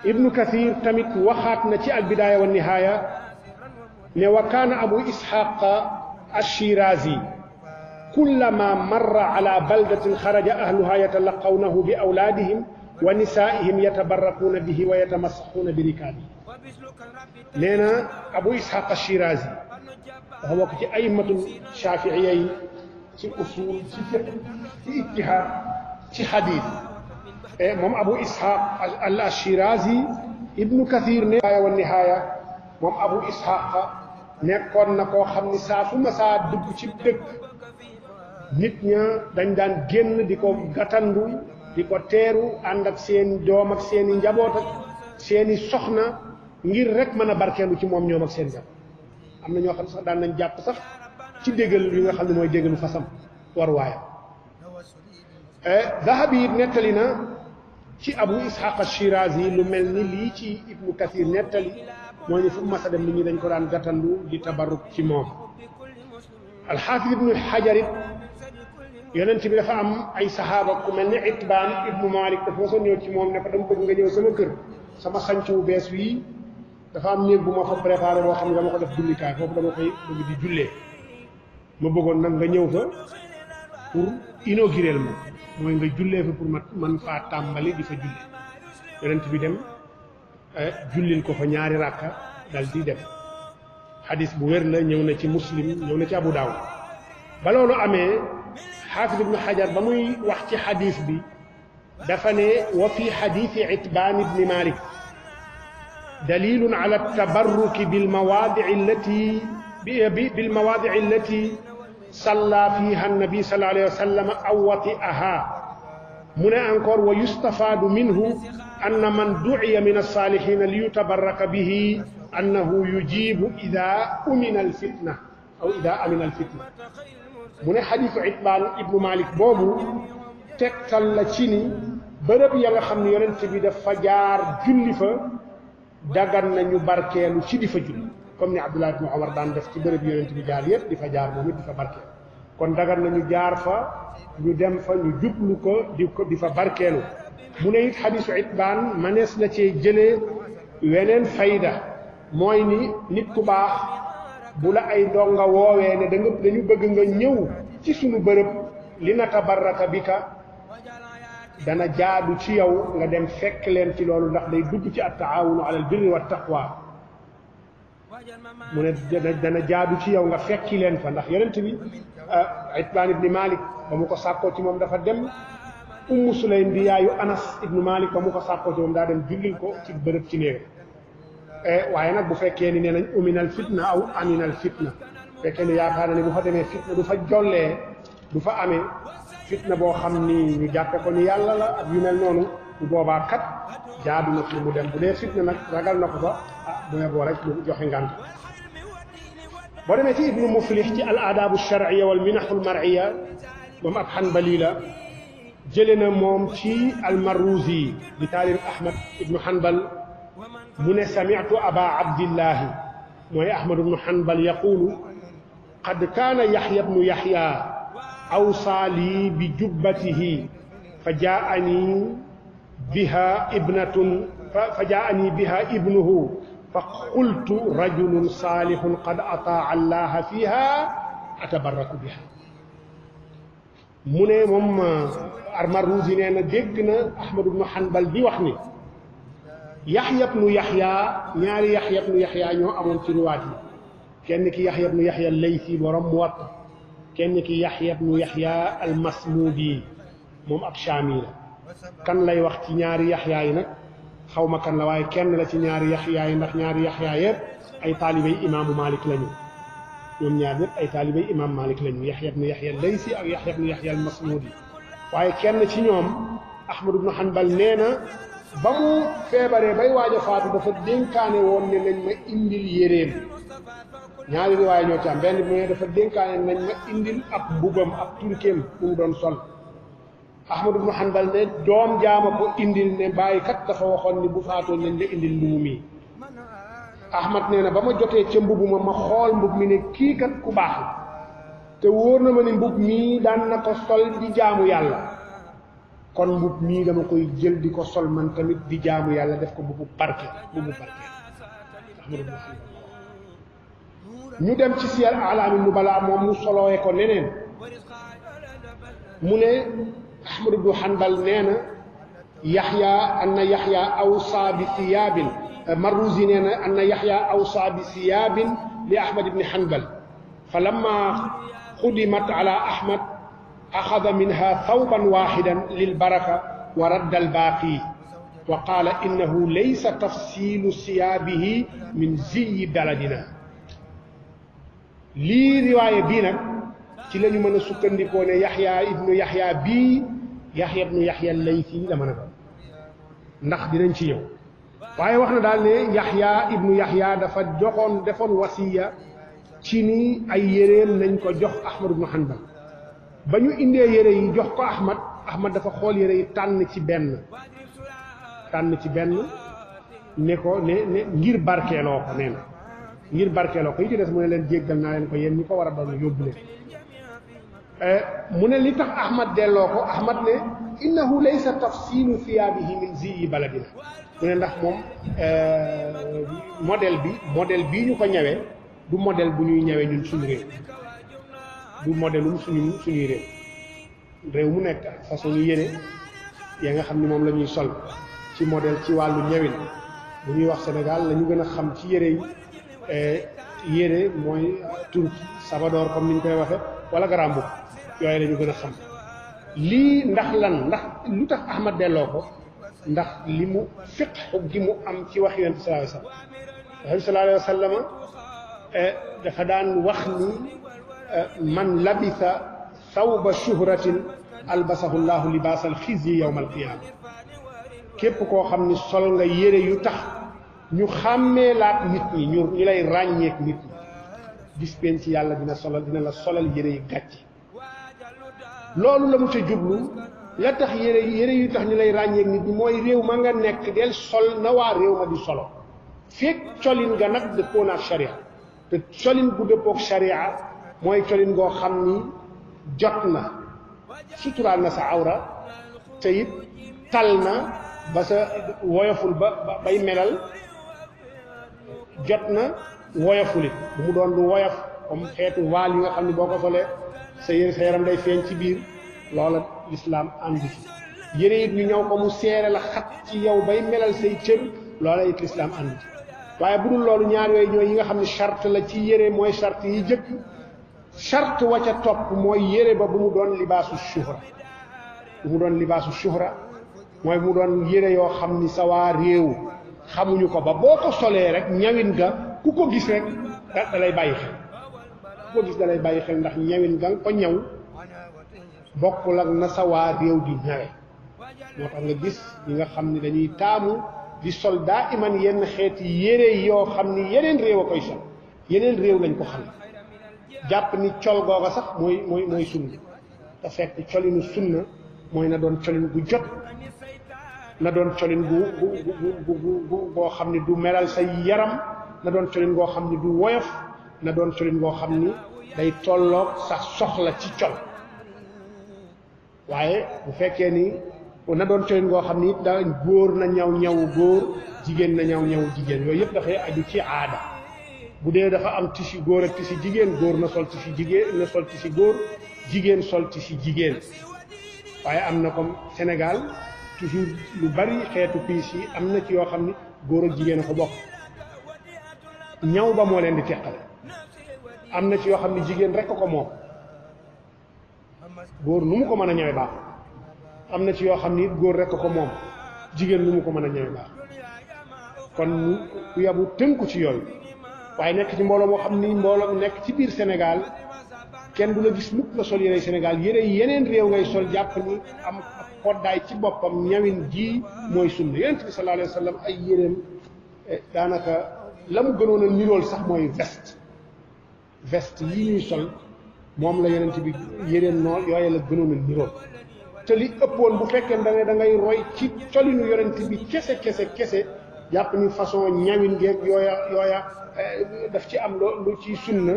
ibnu kathir tamit waxaat na ci albidaaya wa nihaaya ne wa kaana abu isxaq ashirazi kullama marra ala baldatin xaraja ahluha yatalaqawnahu bi awlaadihim wa nisaa'ihim yatabarrakuuna bihi wa yatamassaxuuna bi rikaabihi nee na abu ishaq ashirazi dafa bokk ci aymatul shaafiiya yi ci usul ci fiqh ci ijtihaad ci xadiis moom abu ishaq al ashirazi ibnu kathir ne wa nihaaya moom abu ishaq nekkoon na koo xam ni saa su ma saa dugg ci dëkk nit ña dañ daan génn di ko gàttandu di ko teeru ànd ak seen doom ak seen i njaboot ak seen i soxna ngir rek mën a barkeelu ci moom ñoom ak seen njaboot am na ñoo xam sax daan nañ jàpp sax ci déggal yi nga xam ne mooy déggalu fasam war waayam Zahabi it nettali na ci abu ishaq ashirazi lu mel ni lii ci ibnu kathir nettali mooy ni fu mas a dem nit ñi dañ ko daan gàttandu di tabarruk ci moom alxaafis ibnu xajar it yonent bi dafa am ay saxaaba ku mel ni Itbaan ibnu Malik dafa mosoon ñëw ci moom ne ko dama bëgg nga ñëw sama kër sama xànc wu bees wii dafa am néeg bu ma fa préparé boo xam ne dama ko def jullikaay foofu dama koy bëgg di jullee ma bëggoon nag nga ñëw fa pour inaugurer ma mooy nga jullee fa pour man faa tàmbali di fa jullee yonent bi dem jullil ko fa ñaari ràkka dal di dem xadis bu wér la ñëw na ci muslim ñëw na ci abu daawud ba loolu amee xaafis ibnu xajar ba muy wax ci xadis bi dafa ne wa fi xadisi itbaan ibni malik dalilun ala tabarruki bilmawaadici allati salla fiha annabi sallallahu alayhi wa sallam aw wati'aha mu ne encore wa yustafaadu minhu anna man du'iya min alsalihina liyutabarraka bihi annahu yujibu ida amina alfitna mu ne xadiisu Itbaan ibnu Malik boobu tegtal la ci ni bërëb ya nga xam ne yonent bi dafa jaar julli fa dagan nañu barkeelu ci di fa julli comme ni Abdullah ibnu Umar daan def ci bërëb yonent bi jaar yëpp di fa jaar moom it di fa barkeelu kon dagan nañu jaar fa ñu dem fa ñu jublu ko di fa barkeelu mu ne it xadisu itbaan manees na cee jëlee weneen fayda mooy ni nit ku baax bu la ay donga woowee ne dañu bëgg nga ñëw ci sunu bërëb li natabarraka bika dana jaadu ci yow nga dem fekk leen ci loolu ndax day dugg ci at-taawunu alal birri wat taqwa mu ne dana jaadu ci yow nga fekki leen fa ndax yonent bi Itbaan ibni Malik ba mu ko sàkkoo ci moom dafa dem Ummu Sulaym di yaayu Anas ibnu Malik ba mu ko sàkkoo ci moom daa dem jullil ko ci bërëb ci néeg waaye nag bu fekkee ni nee nañ uminal fitna aw aminal fitna fekkee ni yaakaar na ni bu fa demee fitna du fa jollee du fa amee fitna boo xam ni ñu jàppe ko ni yàlla la ak yu mel noonu bu boobaa kat jaadu na fi mu dem bu dee fitna nag ragal na ko fa bu yeboo rek mu joxe ngànt boo demee ci ibnu muflix ci al aadaabu sharciya wal minaxul marciya moom ab xanbali la jële na moom ci al marruzi di taalib ahmad ibnu xanbal mu ne samitu aba abdillahi mooy ahmad ibnu xanbal yaqulu qad kaana yaxya ibnu yaxya awsaa lii bi jubbatihi fa jaani biha ibnuhu fa qultu rajulun saalihun qad ataa allaha fiha atabarraku biha mu ne moom Marruzi nee na dégg na Ahmad ibnu Hanbal di wax ni Yaxya ibnu Yaxya ñaari Yaxya ibnu Yaxya ñoo amoon ci riwaat yi kenn ki Yaxya ibnu Yaxya Laysi borom Muwatta kenn ki Yaxya ibnu Yaxya al-Masmudi moom ab Shaami la kan lay wax ci ñaari Yaxya yi nag xaw ma kan la waaye kenn la ci ñaari Yaxya yi ndax ñaari Yaxya yëpp ay taalibey imaamu Malik lañu ñoom ñaar ñëpp ay taalibey imaam Malik lañu Yaxya ibnu Yaxya Laysi ak Yaxya ibnu Yaxya al-Masmudi waaye kenn ci ñoom Ahmad ibnu Hanbal nee na ba mu feebaree bay waaj a faatu dafa dénkaane woon ne nañ ma indil yéreem ñaari riwaay ñoo ci am benn bi dafa dénkaane nañ ma indil ab mbubam ab turkeem bu mu doon sol Ahmad ibnu Hanbal ne doom jaama ko indil ne bàyyi kat dafa waxoon ni bu faatoo nañ la indil mbubu mi Ahmad nee na ba ma jotee ca mbubu ma xool mbub mi ne kii kat ku baax la te wóor na ma ni mbub mii daan na ko sol di jaamu yàlla kon mbub mii dama koy jël di ko sol man tamit di jaamu yàlla def ko mbubu barke Ahmad ibnu Hanbal ñu dem ci Siyar A'laami Nubala moom mu solowee ko neneen mu ne Ahmad ibnu Hanbal nee na anna Yaxya awsaa bi siyaabin Marruzi nee na anna Yaxya awsaa bi siyaabin li Ahmad ibni Hanbal fa lamma xudimat ala Ahmad axada minha thawban waaxidan lil baraka wa radda al baaqi wa qaala innahu laysa tafsiilu siyaabihi min ziyi baladina lii riwaaya bii nag ci la ñu mën a sukkandikoo ne Yaxya ibnu Yaxya bii Yaxya ibnu Yaxya Laysi la mën a doon ndax dinañ ci ñëw waaye wax na daal ne Yaxya ibnu Yaxya dafa defoon wasiya ci ni ay yéreem nañ ko jox Ahmad ibnu Hanbal ba ñu indee yére yi jox ko Ahmad dafa xool yére yi tànn ci benn ne ko ne ngir barkeeloo ko nee na ngir barkeeloo ko yi ci des mu ne leen jéggal naa leen ko yéen ñi ko war a doon yóbbu leen mu ne li tax Ahmad delloo ko Ahmad ne innahu laysa tafsilu thiyaabihi min ziyi baladina mu ne ndax moom modèle bii ñu ko ñëwee du modèle bu ñuy ñëwee ñun suñu réew du modèlum suñuy réew mu nekk façon ñu yére ya nga xam ni moom la ñuy sol ci modèle ci wàllu ñëwin bu ñuy wax Sénégal la ñu gën a xam ci yére yi yére mooy turki sabadoor comme ni ñu koy waxe wala garambu yooyu la ñu gën a xam lii ndax lu tax Ahmad delloo ko ndax li mu fiqhu gi mu am ci wax Yonent sallallahu alayhi wa sallam dafa daan wax ni man labisa thawba shuhratin albasahu llahu libaasal xizyi yawmal qiyaama képp koo xam ni sol nga yére yu tax ñu xàmmee laat nit ñi ñu lay ràññeek nit ñi bis penc ci yàlla dina la solal yére yi gàcce loolu la mu ca jublu la tax yére yu tax ñu lay ràññeek nit ñi mooy réew ma nga nekk del sol na waa réew ma di solo fekk colin nga nag dëppoo naak sharia te colin bu dëppook sharia mooy colin goo xam ni jot na suturaal na sa awra te it tal na ba sa woyoful bay melal jot na woyofulit bu mu doon lu woyof comme xeetu waal yi nga xam ne boo ko solee sa yaram day feeñ ci biir loola lislaam àndu ci yére it ñu ñëw ko mu seere la xat ci yow bay melal say cër loola it lislaam àndu ci waaye bu dul loolu ñaar yooyu ñooy yi nga xam ne charte la ci yére mooy charte yi jëkk charte wa ca topp mooy yére ba bu mu doon libaasu shuhra bu mu doon libaasu shuhra mooy bu mu doon yére yoo xam ni sa waa réew xamuñu ko ba boo ko solee rek ñawin ga ku ko gis rek da lay bàyyi xel ku ko gis da lay bàyyi xel ndax ñawin ga ko ñaw bokkul ak na sa waa réew di ñawe moo tax nga gis ñi nga xam ni dañuy taamu di sol daa iman yenn xeeti yére yoo xam ni yeneen réew a koy sol yeneen réew lañ ko xam jàpp ni col googa sax mooy sunna te fekk colinu sunna mooy na doon colin gu jot na doon colin gu goo xam ni du melal say yaram na doon colin goo xam ni du woyof na doon colin goo xam ni day tolloog sax soxla ci col waaye bu fekkee ni na doon colin goo xam ni da góor na ñaw ñawu góor jigéen na ñaw ñawu jigéen yooyu yëpp dafay aju ci aada bu dee dafa am tissu góor ak tissu jigéen góor na sol tissu jigéen na sol tissu góor jigéen sol tissu jigéen waaye am na comme Sénégal toujours lu bari xeetu piis yi am na ci yoo xam ni góor ak jigéen a ko bokk ñaw ba moo leen di teqale am na ci yoo xam ni jigéen rekk ko moom góor nu mu ko mën a ñawe baax am na ci yoo xam ni góor rekk ko moom jigéen nu mu ko mën a ñawe baax kon ku yabu tënku ci yooyu waaye nekk ci mbooloo moo xam ni mbooloo nekk ci biir Sénégal kenn du la gis mukk nga sol yére Sénégal yére yeneen réew ngay sol jàpp ni am koddaay ci boppam ñawin ji mooy sunna yonent bi sallallahu alayhi wa sallam ay yéreem daanaka la mu gënoon a nirool sax mooy veste yi ñuy sol moom la yonent bi yéreem noonu yooye la gënoon a nirool te li ëppoon bu fekkee da ngay roy ci colinu yonent bi kese jàpp ni façon ñawin geeg yooya daf ci am lu ci sunna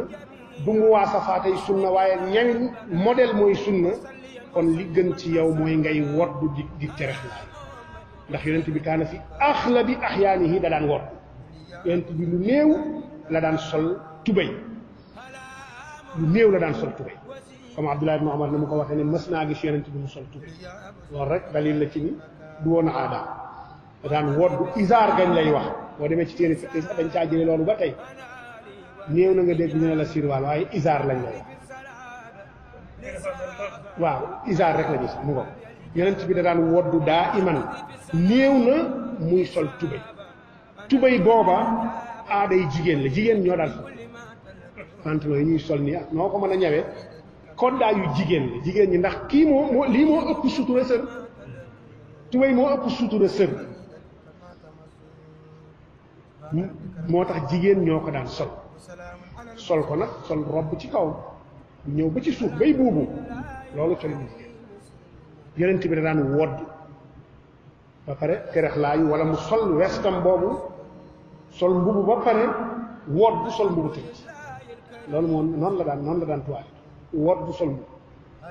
du mu waasafaatay sunna waaye ñawin modèle mooy sunna kon li gën ci yow mooy ngay woddu di terexlaay ndax yonent bi kaana fi axlabi axyaanihi da daan woddu yonent bi lu néew la daan sol tubéy comme Abdullah ibn Umar ni mu ko waxee ne mës naa gis yonent bi mu sol tubéy loolu rek dalil la ci ni du woon aadaam da daan woddu isaar gañ lay wax boo demee ci téere fiqh sax dañ caa jëlee loolu ba tey néew na nga dégg ñu ne la sirwaal waaye isaar lañ lay wax waaw isaar rek la gis mu ko yonent bi da daan woddu daa iman néew na muy sol tubéy booba aaday jigéen la jigéen ñoo daan sol pantalon yi ñuy sol nii ak noo ko mën a ñawee koddaayu jigéen la jigéen ñi ndax kii lii moo ëpp sutura sër tubéy moo ëpp sutura sër moo tax jigéen ñoo ko daan sol ko nag sol robb ci kaw ñëw ba ci suuf bay buubu loolu col bu jigéen yonent bi da daan wodd ba pare terexlaayu wala mu sol westam boobu sol mbubu ba pare wodd sol mbubu tëj loolu moom noonu la daan tuwaay wodd sol mbubu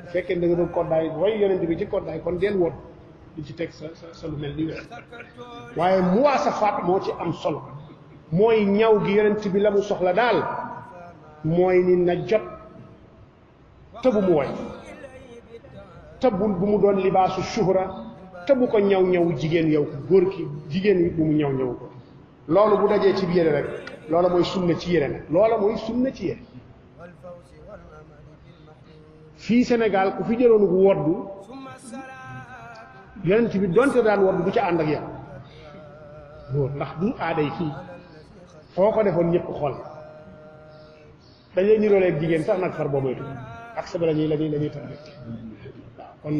bu fekkee da nga doon koddaay roy yonent bi ci koddaay kon deel wodd di ci teg sa lu mel ni west waaye muwaasafaat moo ci am solo mooy ñaw gi yonent bi la mu soxla daal mooy ni na jot te bu mu way te bu mu doon libaasu shuhra te bu ko ñaw jigéen yow góor ki jigéen yi bu mu ñaw ko loolu bu dajee ci yére rek loola mooy sunna ci yére nag loola mooy sunna ci yére fii Sénégal ku fi jëloon gu woddu yonent bi donte daan woddu du ca ànd ak yow góor ndax du aaday fii foo ko defoon ñëpp xool dañ lay nirooleeg jigéen sax nag far boo moytu ak sa la ñuy tax waaw kon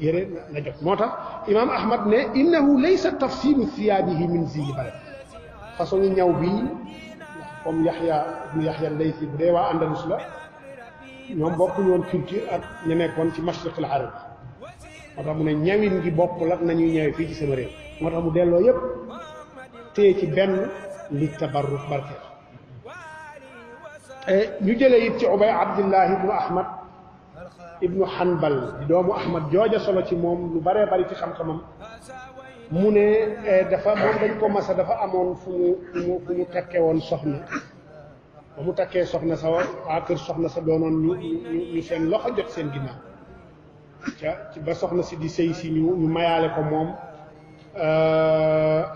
yére na jot moo tax imaam Ahmad ne innahu laysa tafsilu thiyaabihi min ziyi balad façon ñaw bii comme Yaxya ibnu Yaxya Laysi bu dee waa Andalus la ñoom bokkuñu woon culture ak ñu nekkoon ci mashriqul arab moo tax mu ne ñawin gi bokkul ak nañuy ñëwee fii ci sama réew moo tax mu delloo yépp téye ci benn li tabarruk barkeel ñu jëlee it ci Ubay Abdullah ibnu Ahmad ibnu Hanbal di doomu Ahmad jooja solo ci moom lu baree bari ci xam-xamam mu ne dafa moom dañ ko masa dafa amoon fu mu takke woon soxna ba mu takkee soxna sa waa kër soxna sa doonoon ñu seen loxo jot seen ginnaaw ci ba soxna si di sëy si ñu mayaale ko moom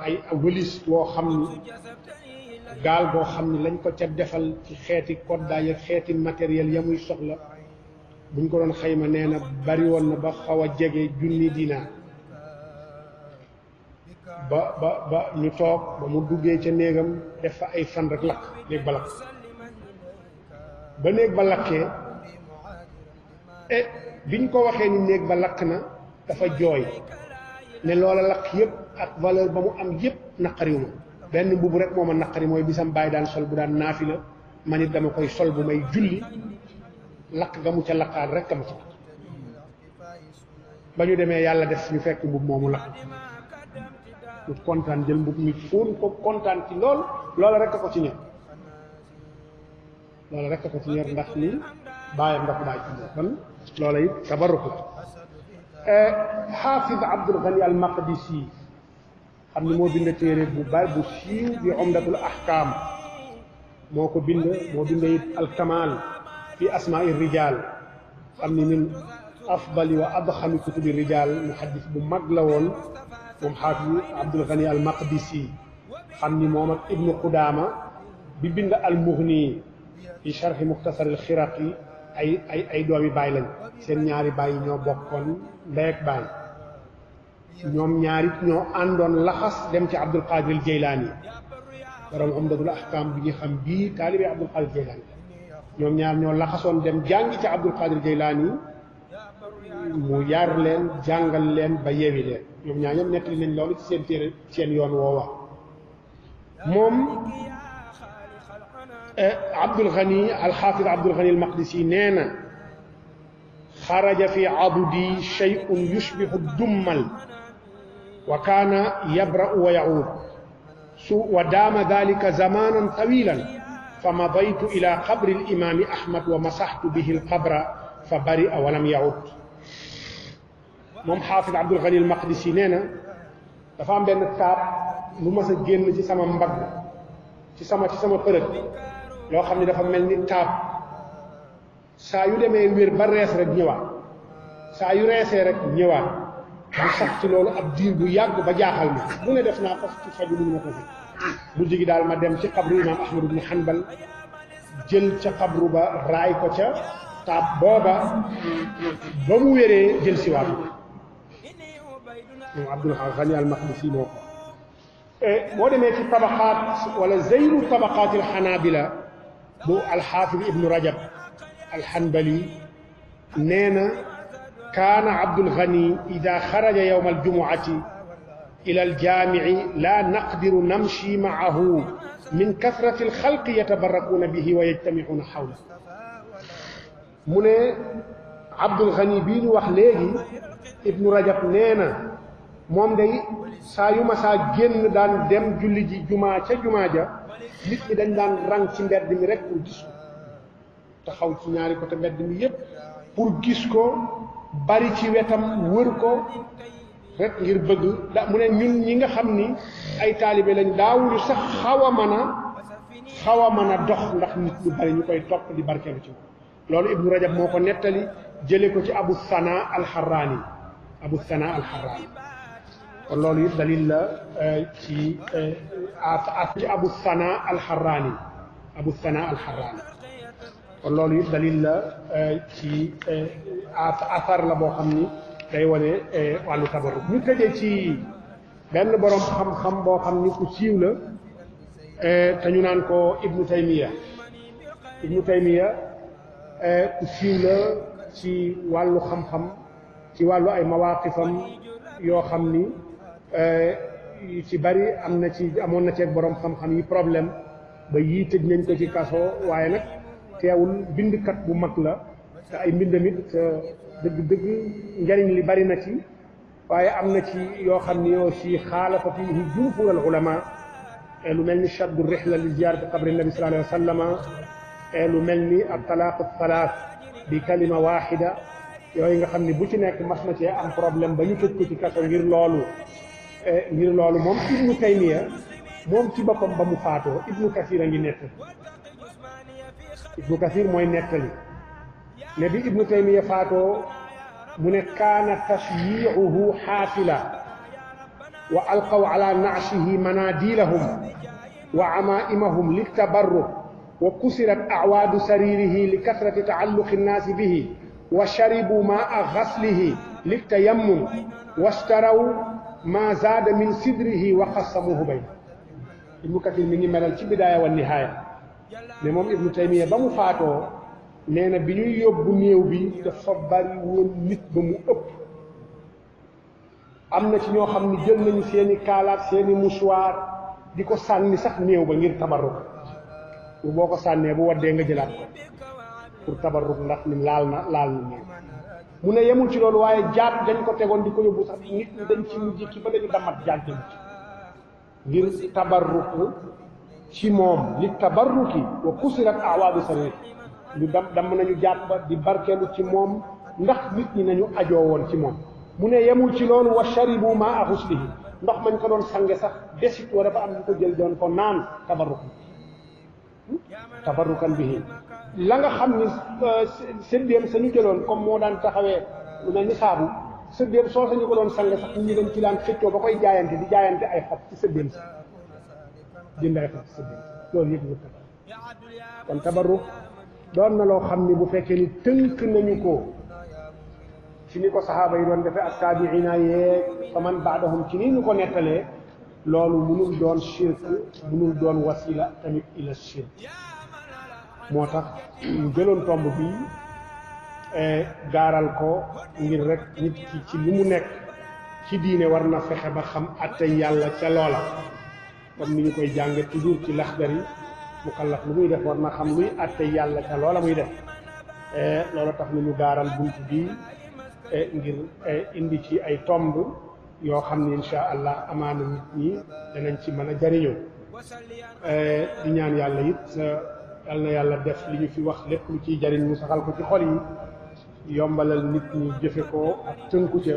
ay wëlis boo xam ni gaal boo xam ni lañ ko ca defal ci xeeti koddaay ak xeeti matériel ya muy soxla buñ ko doon xayma nee na bari woon na ba xaw a jege 1,000 dinaar ba ñu toog ba mu duggee ca néegam def fa ay fan rek lakk néeg ba lakk ba néeg ba lakkee biñ ko waxee ni néeg ba lakk na dafa jooy ne loola lakk yëpp ak valeur ba mu am yëpp naqariw ma benn mbubu rek moo ma naqari mooy bisam bàyyi daan sol bu daan naafi la man it dama koy sol bu may julli lakk ga mu ca lakkaat rek ka ma ca ba ñu demee yàlla def ñu fekk mbub moomu lakk mu kontaan jël mbub mi fóon ko kontaan ci loola rek a ko ci ñor loola rek a ko ci ñor ndax ni bàyyam da ko bàyyi ci kon loola it tabarruku xaafid Abdul Ghani al Maqdisi xam ni moo bind téere bu bari bu siiw di Umdatul Ahkam moo ko bind moo bind it al Kamal fi asma'i rijal xam ni min afdali wa adxami kutubi rijal muhaddis bu mag la woon moom xaafid Abdul Ghani al Maqdisi xam ni moom ak Ibnu Qudaama bi bind al Mughni fi sharhi Mukhtasar al Khiraqi ay doomi baay lañ seen ñaari baay yi ñoo bokkoon ndey ak baay ñoom ñaari ñoo àndoon laxas dem ci Abdul Qadir al Jaylaani borom Umdatul Ahkam bi ñu xam bii taalibe Abdul Qadir al Jaylaani ñoom ñaar ñoo laxasoon dem jàngi ci Abdul Qadir al Jaylaani mu yar leen jàngal leen ba yeewi leen ñoom ñaar ñoom nettali nañ loolu ci seen téere seen yoon woowa moom Abdul Ghani al-Hafiz Abdul Ghani al-Maqdisi nee na xaraja fi adudi shay'un yushbihu dummal wa kaana yabra'u wa ya'ud wa daama dhalika zamanan tawilan fa madaytu ila qabri al-imam Ahmad wa masaxtu bihi al-qabra fa bari'a wa lam ya'ud moom Hafiz Abdul Ghani al-Maqdisi nee na dafa am benn taab lu mas a génn ci sama mbagg ci sama përëg loo xam ne dafa mel ni taab saa yu demee wér ba rees rek ñëwaat saa yu reesee rek ñëwaat mu sax ci loolu ab diir bu yàgg ba jaaxal ma mu ne def naa ko ci faju lu ma ko fi mujj gi daal ma dem ci xabru imam Ahmad ibn Hanbal jël ca xabru ba raay ko ca taab booba ba mu wéree jël siwaat moom Abdul Ghani al-Maqdisi moo ko boo demee ci tabaqaat wala zeyru tabaqaat al-Hanabila bu al-Hafiz ibnu Rajab al-Hanbali nee na kaana Abdul Ghani ida xaraja yawma al-jumuati ila al-jaamici laa naqdiru namshi maahu min kasrati al-xalqi yatabarrakuuna bihi wa yajtamicuuna xawla mu ne Abdul Ghani bii ñu wax léegi ibnu Rajab nee na moom day saa yu ma saa génn daan dem julli ji jumaa ca jumaa ja nit ñi dañ daan rang ci mbedd mi rek pour gis ko taxaw ci ñaari côté mbedd mi yépp pour gis ko bari ci wetam wër ko rek ngir bëgg mu ne ñun ñi nga xam ni ay taalibe lañ daawuñu sax xaw a mën a dox ndax nit ñu bari ñu koy topp di barkeelu ci loolu Ibnu Rajab moo ko nettali jële ko ci Abu Sana al-Harrani kon loolu it dalil la ci Abu Sana al-Harrani kon loolu it dalil la ci asar la boo xam ni day wane wàllu tabarruk ñu tëjee ci benn borom xam-xam boo xam ni ku siiw la te ñu naan ko Ibnu Taymiya ku siiw la ci wàllu xam-xam ci wàllu ay mawaqifam yoo xam ni ci bari amoon na ci borom xam-xam yi problème ba yii tëj nañ ko ci kaso waaye nag teewul bindkat bu mag la te ay mbindamit dëgg njariñ li bari na ci waaye am na ci yoo xam ni yoo si xaalafa fiihi jumhur al ulama lu mel ni shaddu rihla li ziyaarati qabri nabi sallallahu alayhi wa sallama lu mel ni at talaaq thalath bi kalima waxida yooyu nga xam ni bu ci nekk mas na cee am problème ba ñu tëj ko ci kaso ngir loolu moom Ibnu Taymiya moom ci boppam ba mu faatoo Ibnu Kasir a ngi nettali Ibnu Kasir mooy nettali ne bi Ibnu Taymiya faatoo mu ne kaana tashyiicuhu xaafila wa alqaw ala naashihi manadilahum wa amaimahum litabarruk wa kusirat acwaadu saririhi li kasrati tacalluqi nnaasi bihi wa sharibu maa gaslihi litayammum washtaraw ma zaada min sidrihi wa qasamuhu bay Ibnu Kasir mi ngi melal ci bidaaya wa nihaaya ne moom Ibnu Taymiya ba mu faatoo nee na bi ñuy yóbbu néew bi dafa bari woon nit ba mu ëpp am na ci ñoo xam ni jël nañu seeni kaalaat seeni mouchoir di ko sànni sax néew ba ngir tabarruk pour boo ko sànnee bu waddee nga jëlaat ko pour tabarruk ndax ni laal na néew mu ne yemul ci loolu waaye jaat dañ ko tegoon di ko yóbbu sax nit ñi dañ ci mujj ki ba dañu damat jaat jëm ci ngir tabarruk ci moom li tabarruki wa kusirat awaadu sarir ñu damm nañu jaat ba di barkeelu ci moom ndax nit ñi nañu ajoo woon ci moom mu ne yemul ci loolu wa sharibu maa xuslihi ndox mañ ko doon sange sax desit wa dafa am ñu ko jël doon ko naan tabarrukan bihi la nga xam ni séddéem sañu jëloon comme moo daan taxawee lu mel ni saabu séddéem soo sañu ko doon sange sax ñi dañ ci daan xëccoo ba koy jaayante di jaayante ay xob ci séddéem sax jënd ay xob ci séddéem loolu yëpp ñu kon tabarruk doon na loo xam ni bu fekkee ni tënk nañu ko ci ni ko saxaaba yi doon defee ak taabiina yeeg fa man baadahum ci nii ñu ko nettalee loolu mënul doon shirk mënul doon wasila tamit ila shirk moo tax jëloon tomb bi gaaral ko ngir rek nit ki ci li mu nekk ci diine war na fexe ba xam atte yàlla ca loola comme ni ñu koy jànge toujours ci Laxdari mukallaf lu muy def war na xam luy atte yàlla ca loola muy def loolu tax nañu gaaral bunt bi ngir indi ci ay tomb yoo xam ne insha allah amaana nit ñi danañ ci mën a jariñoo di ñaan yàlla it yal na yàlla def li ñu fi wax lépp lu ciy jariñ mu saxal ko ci xol yi yombalal nit ñi jëfe ko ak tënku ca